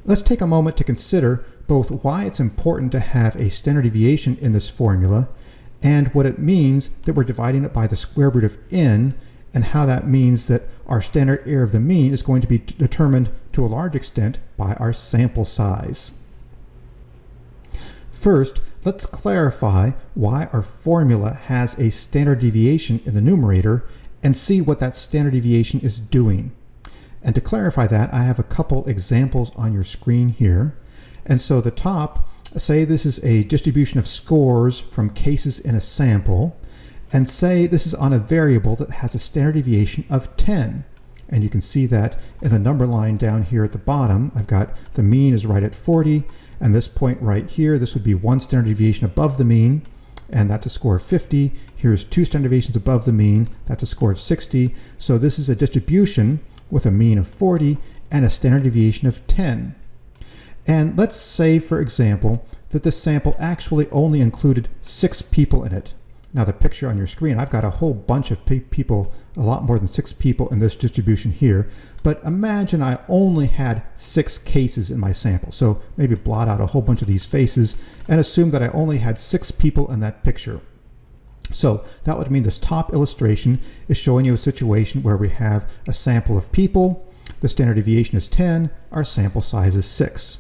Let's take a moment to consider both why it's important to have a standard deviation in this formula and what it means that we're dividing it by the square root of n, and how that means that our standard error of the mean is going to be determined to a large extent by our sample size. First, let's clarify why our formula has a standard deviation in the numerator and see what that standard deviation is doing. And to clarify that, I have a couple examples on your screen here. And so the top, say this is a distribution of scores from cases in a sample, and say this is on a variable that has a standard deviation of 10. And you can see that in the number line down here at the bottom. I've got the mean is right at 40, and this point right here, this would be one standard deviation above the mean, and that's a score of 50. Here's two standard deviations above the mean, that's a score of 60. So this is a distribution with a mean of 40 and a standard deviation of 10. And let's say, for example, that this sample actually only included 6 people in it. Now the picture on your screen, I've got a whole bunch of people, a lot more than 6 people in this distribution here, but imagine I only had 6 cases in my sample. So maybe blot out a whole bunch of these faces and assume that I only had 6 people in that picture. So that would mean this top illustration is showing you a situation where we have a sample of people, the standard deviation is 10, our sample size is 6.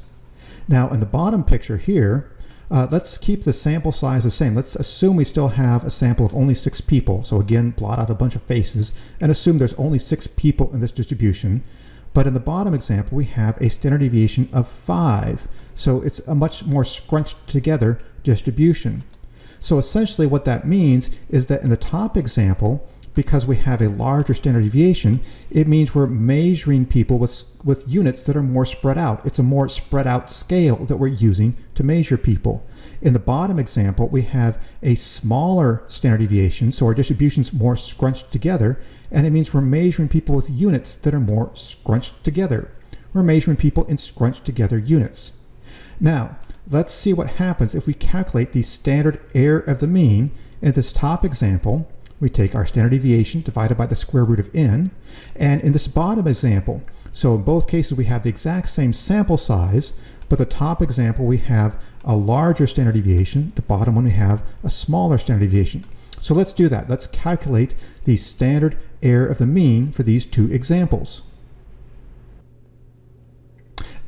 Now in the bottom picture here, let's keep the sample size the same. Let's assume we still have a sample of only 6 people. So again, blot out a bunch of faces and assume there's only 6 people in this distribution. But in the bottom example, we have a standard deviation of 5. So it's a much more scrunched together distribution. So essentially what that means is that in the top example, because we have a larger standard deviation, it means we're measuring people with units that are more spread out. It's a more spread out scale that we're using to measure people. In the bottom example, we have a smaller standard deviation, so our distribution's more scrunched together, and it means we're measuring people with units that are more scrunched together. We're measuring people in scrunched together units. Now, let's see what happens if we calculate the standard error of the mean. In this top example, we take our standard deviation divided by the square root of n, and in this bottom example, so in both cases we have the exact same sample size, but the top example we have a larger standard deviation, the bottom one we have a smaller standard deviation. So let's do that. Let's calculate the standard error of the mean for these two examples.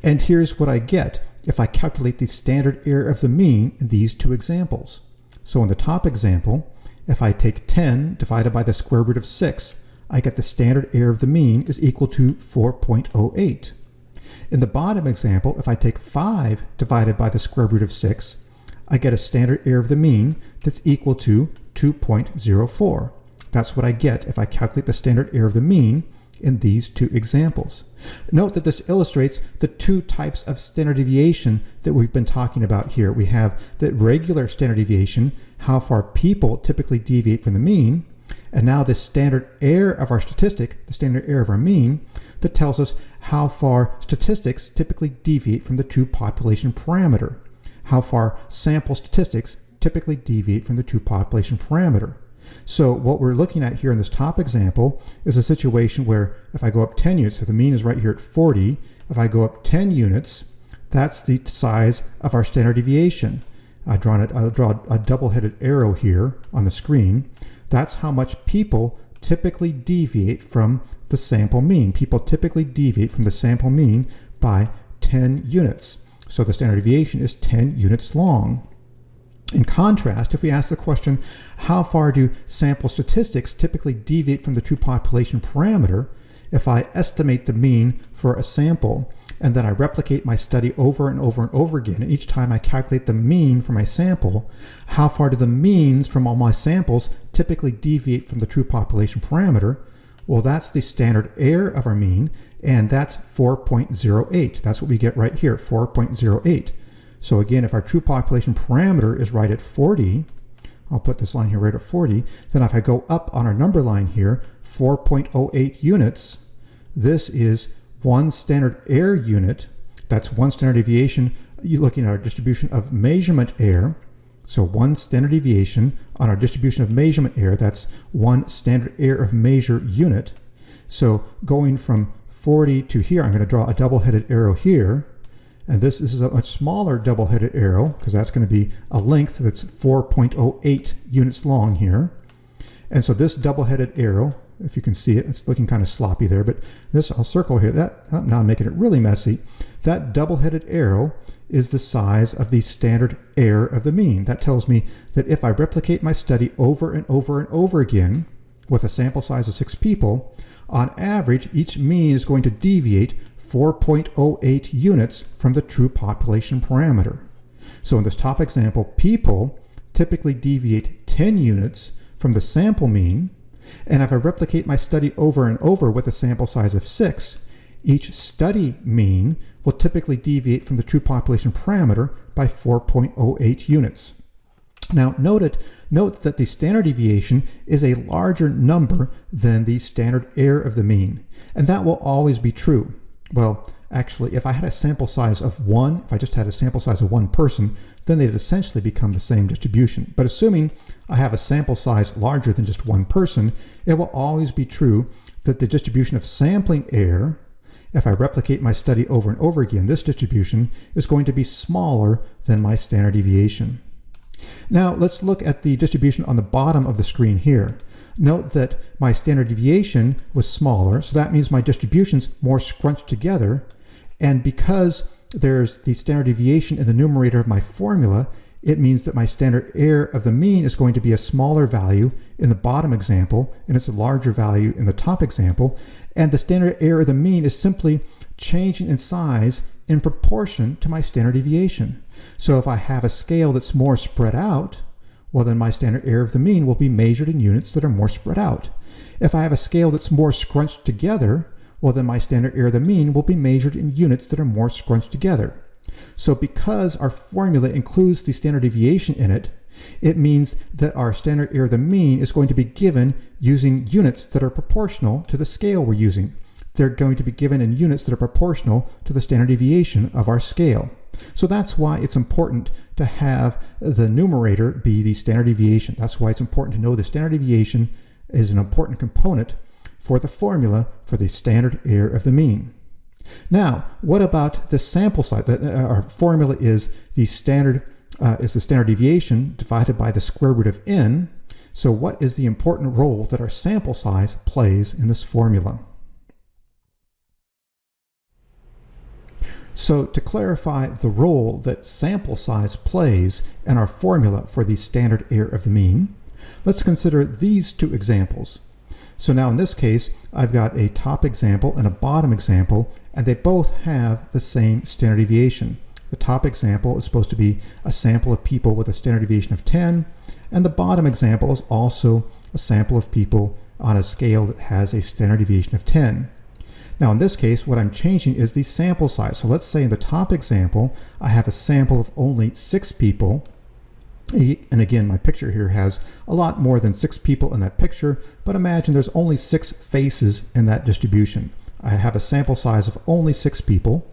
And here's what I get if I calculate the standard error of the mean in these two examples. So in the top example, if I take 10 divided by the square root of 6, I get the standard error of the mean is equal to 4.08. In the bottom example, if I take 5 divided by the square root of 6, I get a standard error of the mean that's equal to 2.04. That's what I get if I calculate the standard error of the mean in these two examples. Note that this illustrates the two types of standard deviation that we've been talking about here. We have the regular standard deviation, how far people typically deviate from the mean, and now the standard error of our statistic, the standard error of our mean, that tells us how far statistics typically deviate from the true population parameter, how far sample statistics typically deviate from the true population parameter. So what we're looking at here in this top example is a situation where if I go up 10 units, if the mean is right here at 40, if I go up 10 units, that's the size of our standard deviation. I'll draw a double-headed arrow here on the screen. That's how much people typically deviate from the sample mean. People typically deviate from the sample mean by 10 units. So the standard deviation is 10 units long. In contrast, if we ask the question, how far do sample statistics typically deviate from the true population parameter? If I estimate the mean for a sample and then I replicate my study over and over and over again, and each time I calculate the mean for my sample, how far do the means from all my samples typically deviate from the true population parameter? Well, that's the standard error of our mean, and that's 4.08. That's what we get right here, 4.08. So again, if our true population parameter is right at 40, I'll put this line here right at 40, then if I go up on our number line here, 4.08 units, this is one standard error unit. That's one standard deviation. You're looking at our distribution of measurement error. So one standard deviation on our distribution of measurement error, that's one standard error of measure unit. So going from 40 to here, I'm going to draw a double-headed arrow here. And this is a much smaller double-headed arrow because that's going to be a length that's 4.08 units long here. And so this double-headed arrow, if you can see it, it's looking kind of sloppy there, but this, I'll circle here, that, now I'm making it really messy. That double-headed arrow is the size of the standard error of the mean. That tells me that if I replicate my study over and over and over again with a sample size of 6 people, on average, each mean is going to deviate 4.08 units from the true population parameter. So in this top example, people typically deviate 10 units from the sample mean, and if I replicate my study over and over with a sample size of 6, each study mean will typically deviate from the true population parameter by 4.08 units. Now note that the standard deviation is a larger number than the standard error of the mean, and that will always be true. Well, actually, if I had a sample size of 1, if I just had a sample size of 1 person, then they'd essentially become the same distribution. But assuming I have a sample size larger than just 1 person, it will always be true that the distribution of sampling error, if I replicate my study over and over again, this distribution is going to be smaller than my standard deviation. Now let's look at the distribution on the bottom of the screen here. Note that my standard deviation was smaller, so that means my distribution's more scrunched together, and because there's the standard deviation in the numerator of my formula, it means that my standard error of the mean is going to be a smaller value in the bottom example, and it's a larger value in the top example, and the standard error of the mean is simply changing in size in proportion to my standard deviation. So if I have a scale that's more spread out, well, then my standard error of the mean will be measured in units that are more spread out. If I have a scale that's more scrunched together, well, then my standard error of the mean will be measured in units that are more scrunched together. So because our formula includes the standard deviation in it, it means that our standard error of the mean is going to be given using units that are proportional to the scale we're using. They're going to be given in units that are proportional to the standard deviation of our scale. So that's why it's important to have the numerator be the standard deviation. That's why it's important to know the standard deviation is an important component for the formula for the standard error of the mean. Now, what about the sample size? Our formula is the standard deviation divided by the square root of n. So what is the important role that our sample size plays in this formula? So to clarify the role that sample size plays in our formula for the standard error of the mean, let's consider these two examples. So now in this case, I've got a top example and a bottom example, and they both have the same standard deviation. The top example is supposed to be a sample of people with a standard deviation of 10, and the bottom example is also a sample of people on a scale that has a standard deviation of 10. Now in this case, what I'm changing is the sample size. So let's say in the top example, I have a sample of only 6 people. And again, my picture here has a lot more than 6 people in that picture, but imagine there's only 6 faces in that distribution. I have a sample size of only 6 people.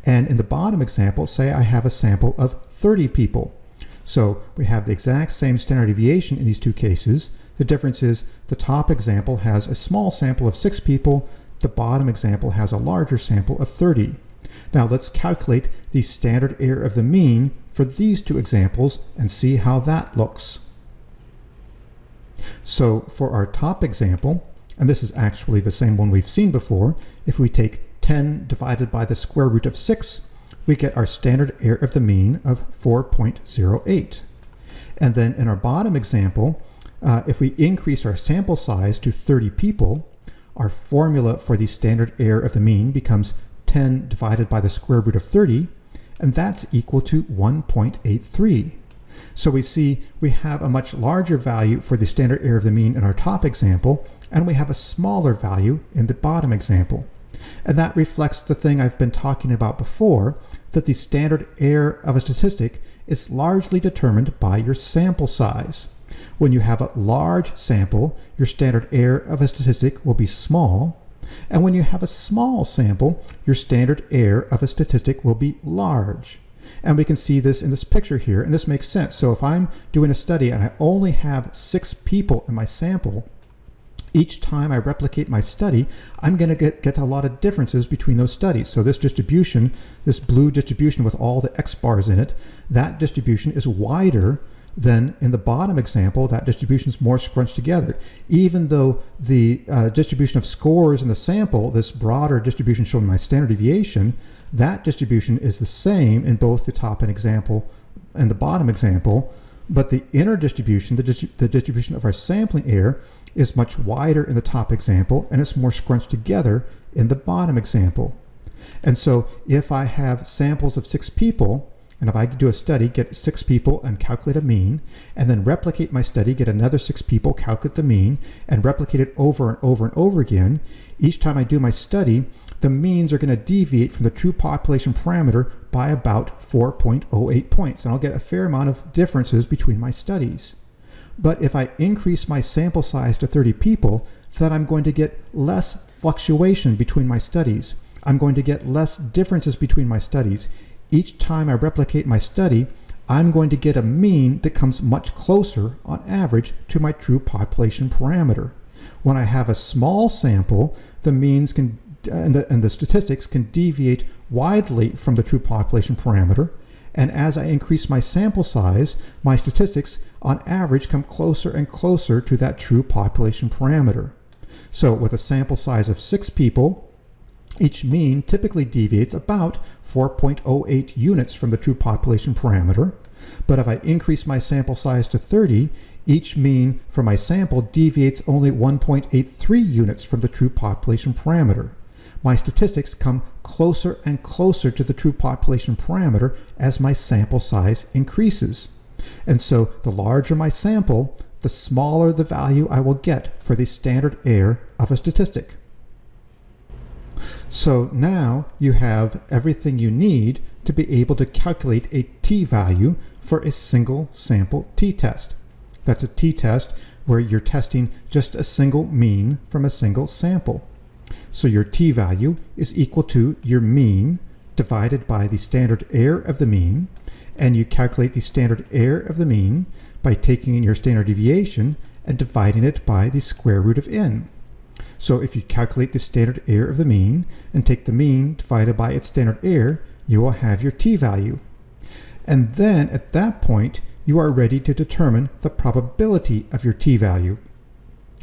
And in the bottom example, say I have a sample of 30 people. So we have the exact same standard deviation in these two cases. The difference is the top example has a small sample of 6 people, the bottom example has a larger sample of 30. Now let's calculate the standard error of the mean for these two examples and see how that looks. So for our top example, and this is actually the same one we've seen before, if we take 10 divided by the square root of 6, we get our standard error of the mean of 4.08. And then in our bottom example, if we increase our sample size to 30 people, our formula for the standard error of the mean becomes 10 divided by the square root of 30, and that's equal to 1.83. So we see we have a much larger value for the standard error of the mean in our top example, and we have a smaller value in the bottom example. And that reflects the thing I've been talking about before, that the standard error of a statistic is largely determined by your sample size. When you have a large sample, your standard error of a statistic will be small, and when you have a small sample, your standard error of a statistic will be large. And we can see this in this picture here, and this makes sense. So if I'm doing a study and I only have 6 people in my sample, each time I replicate my study, I'm going to get a lot of differences between those studies. So this distribution, this blue distribution with all the X bars in it, that distribution is wider than in the bottom example. That distribution is more scrunched together. Even though the distribution of scores in the sample, this broader distribution showing my standard deviation, that distribution is the same in both the top example and the bottom example, but the inner distribution, the distribution of our sampling error, is much wider in the top example, and it's more scrunched together in the bottom example. And so if I have samples of 6 people, and if I do a study, get 6 people and calculate a mean, and then replicate my study, get another 6 people, calculate the mean, and replicate it over and over and over again, each time I do my study, the means are going to deviate from the true population parameter by about 4.08 points, and I'll get a fair amount of differences between my studies. But if I increase my sample size to 30 people, then I'm going to get less fluctuation between my studies. I'm going to get less differences between my studies. Each time I replicate my study, I'm going to get a mean that comes much closer on average to my true population parameter. When I have a small sample, the means can and the statistics can deviate widely from the true population parameter. And as I increase my sample size, my statistics on average come closer and closer to that true population parameter. So with a sample size of 6 people, each mean typically deviates about 4.08 units from the true population parameter. But if I increase my sample size to 30, each mean for my sample deviates only 1.83 units from the true population parameter. My statistics come closer and closer to the true population parameter as my sample size increases. And so the larger my sample, the smaller the value I will get for the standard error of a statistic. So now you have everything you need to be able to calculate a t-value for a single sample t-test. That's a t-test where you're testing just a single mean from a single sample. So your t-value is equal to your mean divided by the standard error of the mean, and you calculate the standard error of the mean by taking your standard deviation and dividing it by the square root of n. So if you calculate the standard error of the mean and take the mean divided by its standard error, you will have your t-value. And then at that point, you are ready to determine the probability of your t-value.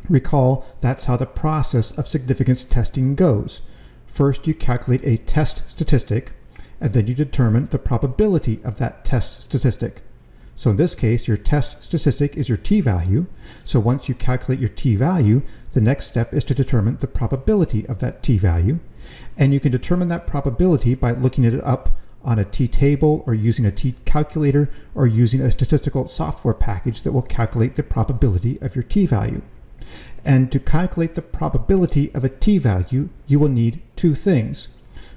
Recall, that's how the process of significance testing goes. First, you calculate a test statistic, and then you determine the probability of that test statistic. So in this case, your test statistic is your t-value. So once you calculate your t-value, the next step is to determine the probability of that t-value. And you can determine that probability by looking it up on a t-table, or using a t-calculator, or using a statistical software package that will calculate the probability of your t-value. And to calculate the probability of a t-value, you will need 2 things.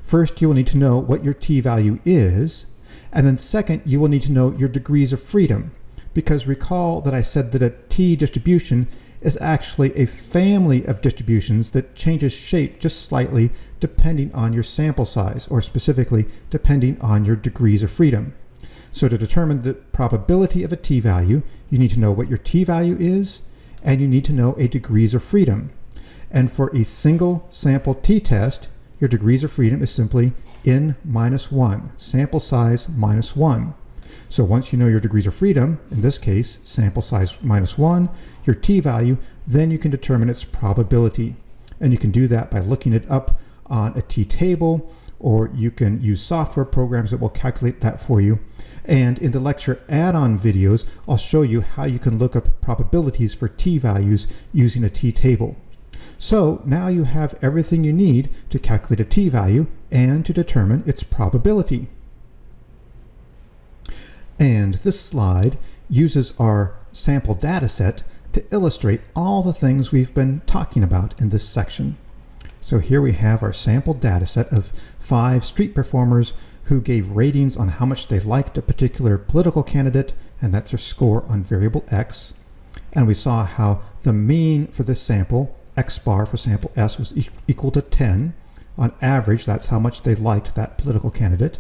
First, you will need to know what your t-value is, and then second, you will need to know your degrees of freedom, because recall that I said that a t-distribution is actually a family of distributions that changes shape just slightly depending on your sample size, or specifically depending on your degrees of freedom. So to determine the probability of a t-value, you need to know what your t-value is, and you need to know a degrees of freedom. And for a single sample t-test, your degrees of freedom is simply n minus 1, sample size minus 1. So once you know your degrees of freedom, in this case, sample size minus 1, your t-value, then you can determine its probability. And you can do that by looking it up on a t-table, or you can use software programs that will calculate that for you. And in the lecture add-on videos, I'll show you how you can look up probabilities for t-values using a t-table. So now you have everything you need to calculate a t-value and to determine its probability. And this slide uses our sample data set to illustrate all the things we've been talking about in this section. So here we have our sample data set of 5 street performers who gave ratings on how much they liked a particular political candidate, and that's their score on variable x. And we saw how the mean for this sample, x bar for sample S, was equal to 10. On average, that's how much they liked that political candidate.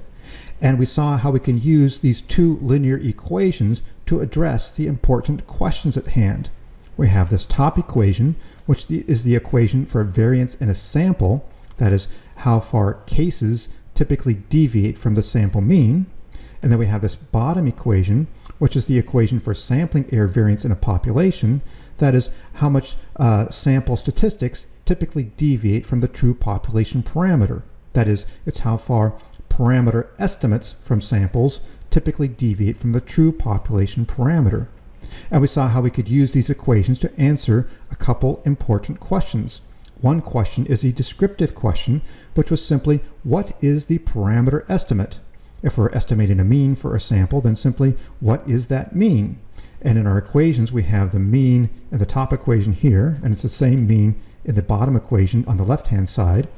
And we saw how we can use these 2 linear equations to address the important questions at hand. We have this top equation, which is the equation for variance in a sample, that is, how far cases typically deviate from the sample mean. And then we have this bottom equation, which is the equation for sampling error variance in a population, that is, how much sample statistics typically deviate from the true population parameter. That is, it's how far parameter estimates from samples typically deviate from the true population parameter. And we saw how we could use these equations to answer a couple important questions. One question is a descriptive question, which was simply, what is the parameter estimate? If we're estimating a mean for a sample, then simply, what is that mean? And in our equations, we have the mean in the top equation here, and it's the same mean in the bottom equation on the left-hand side.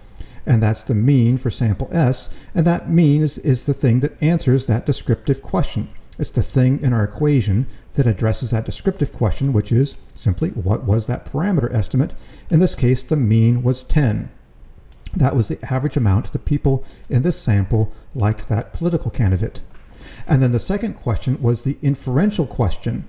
And that's the mean for sample S, and that mean is the thing that answers that descriptive question. It's the thing in our equation that addresses that descriptive question, which is simply, what was that parameter estimate? In this case, the mean was 10. That was the average amount the people in this sample liked that political candidate. And then the second question was the inferential question.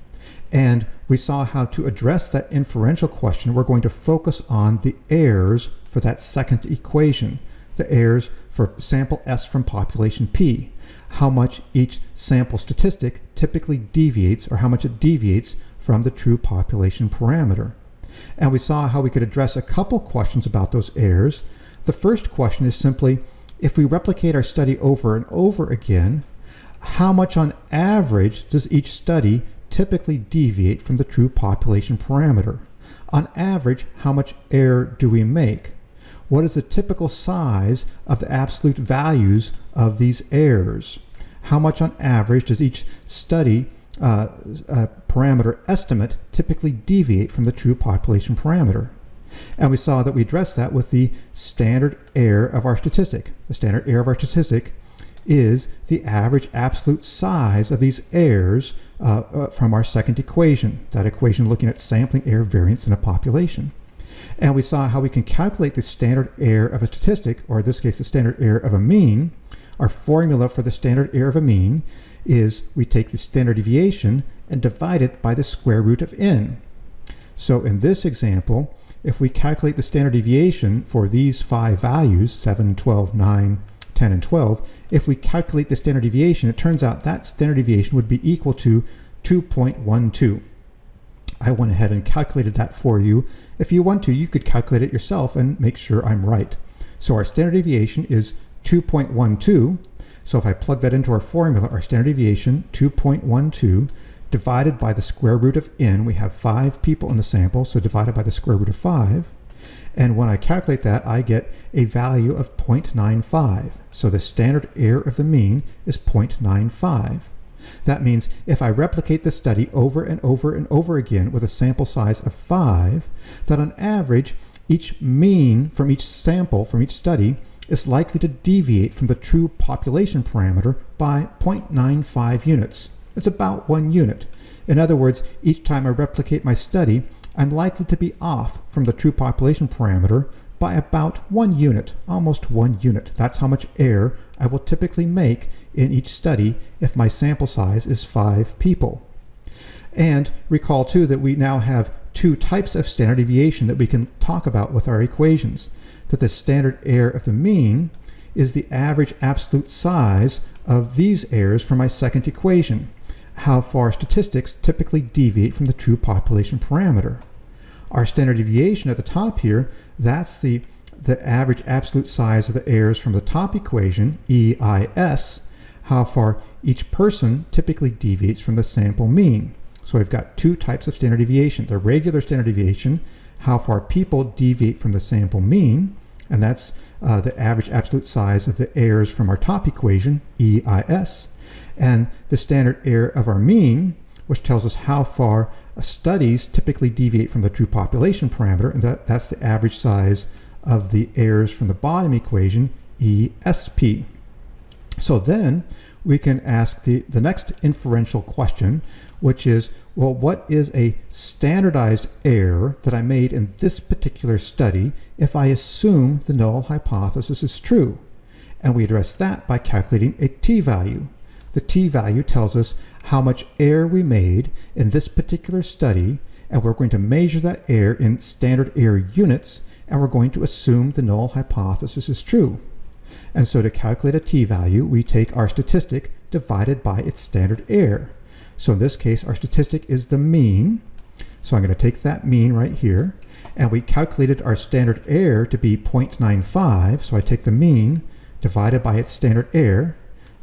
And we saw how to address that inferential question. We're going to focus on the errors for that second equation, the errors for sample S from population P, how much each sample statistic typically deviates, or how much it deviates from the true population parameter. And we saw how we could address a couple questions about those errors. The first question is simply, if we replicate our study over and over again, how much on average does each study typically deviate from the true population parameter? On average, how much error do we make? What is the typical size of the absolute values of these errors? How much on average does each study parameter estimate typically deviate from the true population parameter? And we saw that we addressed that with the standard error of our statistic. The standard error of our statistic is the average absolute size of these errors from our second equation, that equation looking at sampling error variance in a population. And we saw how we can calculate the standard error of a statistic, or in this case, the standard error of a mean. Our formula for the standard error of a mean is we take the standard deviation and divide it by the square root of n. So in this example, if we calculate the standard deviation for these 5 values, 7, 12, 9, 10, and 12, if we calculate the standard deviation, it turns out that standard deviation would be equal to 2.12. I went ahead and calculated that for you. If you want to, you could calculate it yourself and make sure I'm right. So our standard deviation is 2.12. So if I plug that into our formula, our standard deviation, 2.12, divided by the square root of n, we have 5 people in the sample, so divided by the square root of 5. And when I calculate that, I get a value of 0.95. So the standard error of the mean is 0.95. That means if I replicate the study over and over and over again with a sample size of 5, that on average, each mean from each sample, from each study, is likely to deviate from the true population parameter by 0.95 units. It's about 1 unit. In other words, each time I replicate my study, I'm likely to be off from the true population parameter by about 1 unit, almost 1 unit. That's how much error I will typically make in each study if my sample size is 5 people. And recall too that we now have two types of standard deviation that we can talk about with our equations. That the standard error of the mean is the average absolute size of these errors for my second equation, how far statistics typically deviate from the true population parameter. Our standard deviation at the top here, that's the average absolute size of the errors from the top equation, EIS, how far each person typically deviates from the sample mean. So we've got two types of standard deviation. The regular standard deviation, how far people deviate from the sample mean, and that's the average absolute size of the errors from our top equation, EIS, and the standard error of our mean, which tells us how far studies typically deviate from the true population parameter, and that's the average size of the errors from the bottom equation, ESP. So then we can ask the next inferential question, which is, well, what is a standardized error that I made in this particular study if I assume the null hypothesis is true? And we address that by calculating a t-value. The t-value tells us how much error we made in this particular study, and we're going to measure that error in standard error units, and we're going to assume the null hypothesis is true. And so to calculate a t-value, we take our statistic divided by its standard error. So in this case, our statistic is the mean. So I'm going to take that mean right here, and we calculated our standard error to be 0.95. So I take the mean divided by its standard error,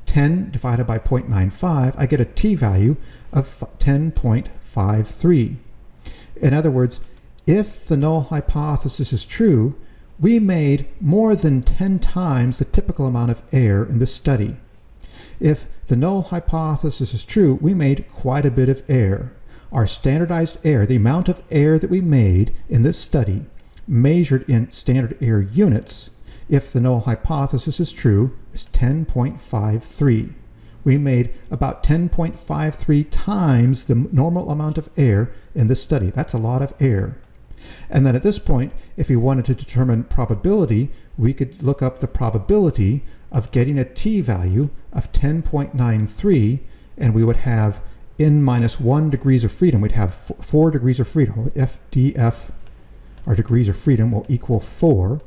10 divided by 0.95, I get a t-value of 10.53. In other words, if the null hypothesis is true, we made more than 10 times the typical amount of error in this study. If the null hypothesis is true, we made quite a bit of error. Our standardized error, the amount of error that we made in this study, measured in standard error units, if the null hypothesis is true, is 10.53. We made about 10.53 times the normal amount of error in this study. That's a lot of error. And then at this point, if we wanted to determine probability, we could look up the probability of getting a t-value of 10.93, and we would have n minus 1 degrees of freedom. We'd have 4 degrees of freedom. FDF, our degrees of freedom, will equal 4.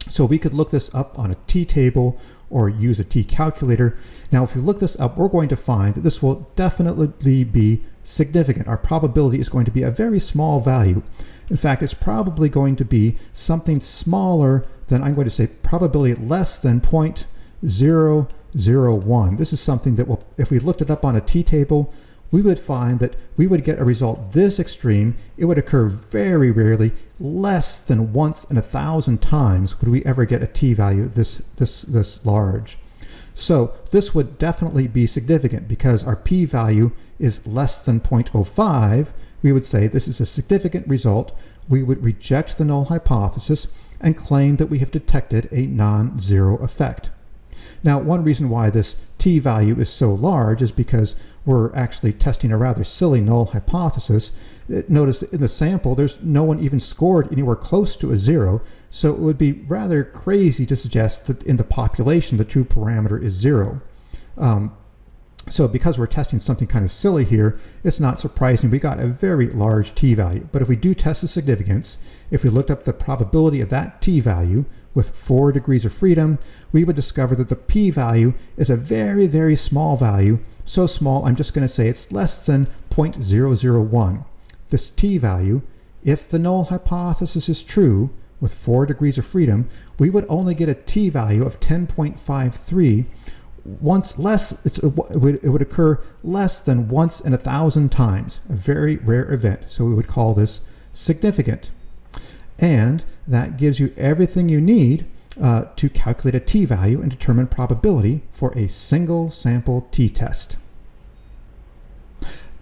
So we could look this up on a t-table or use a t-calculator. Now, if we look this up, we're going to find that this will definitely be significant. Our probability is going to be a very small value. In fact, it's probably going to be something smaller than, I'm going to say, probability less than 0.001. This is something that will, if we looked it up on a t-table, we would find that we would get a result this extreme. It would occur very rarely. Less than once in 1,000 times would we ever get a t-value this large. So this would definitely be significant because our p-value is less than 0.05. We would say this is a significant result. We would reject the null hypothesis and claim that we have detected a non-zero effect. Now, one reason why this t-value is so large is because we're actually testing a rather silly null hypothesis. Notice that in the sample, there's no one even scored anywhere close to a 0, so it would be rather crazy to suggest that in the population the true parameter is 0. So because we're testing something kind of silly here, it's not surprising we got a very large t-value. But if we do test the significance, if we looked up the probability of that t-value with 4 degrees of freedom, we would discover that the p-value is a very, very small value. So small, I'm just going to say it's less than 0.001. This t-value, if the null hypothesis is true with 4 degrees of freedom, we would only get a t-value of 10.53. Once less, it would occur less than once in 1,000 times, a very rare event. So we would call this significant. And that gives you everything you need to calculate a t-value and determine probability for a single sample t-test.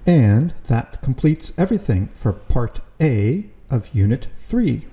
And that completes everything for part A of Unit 3.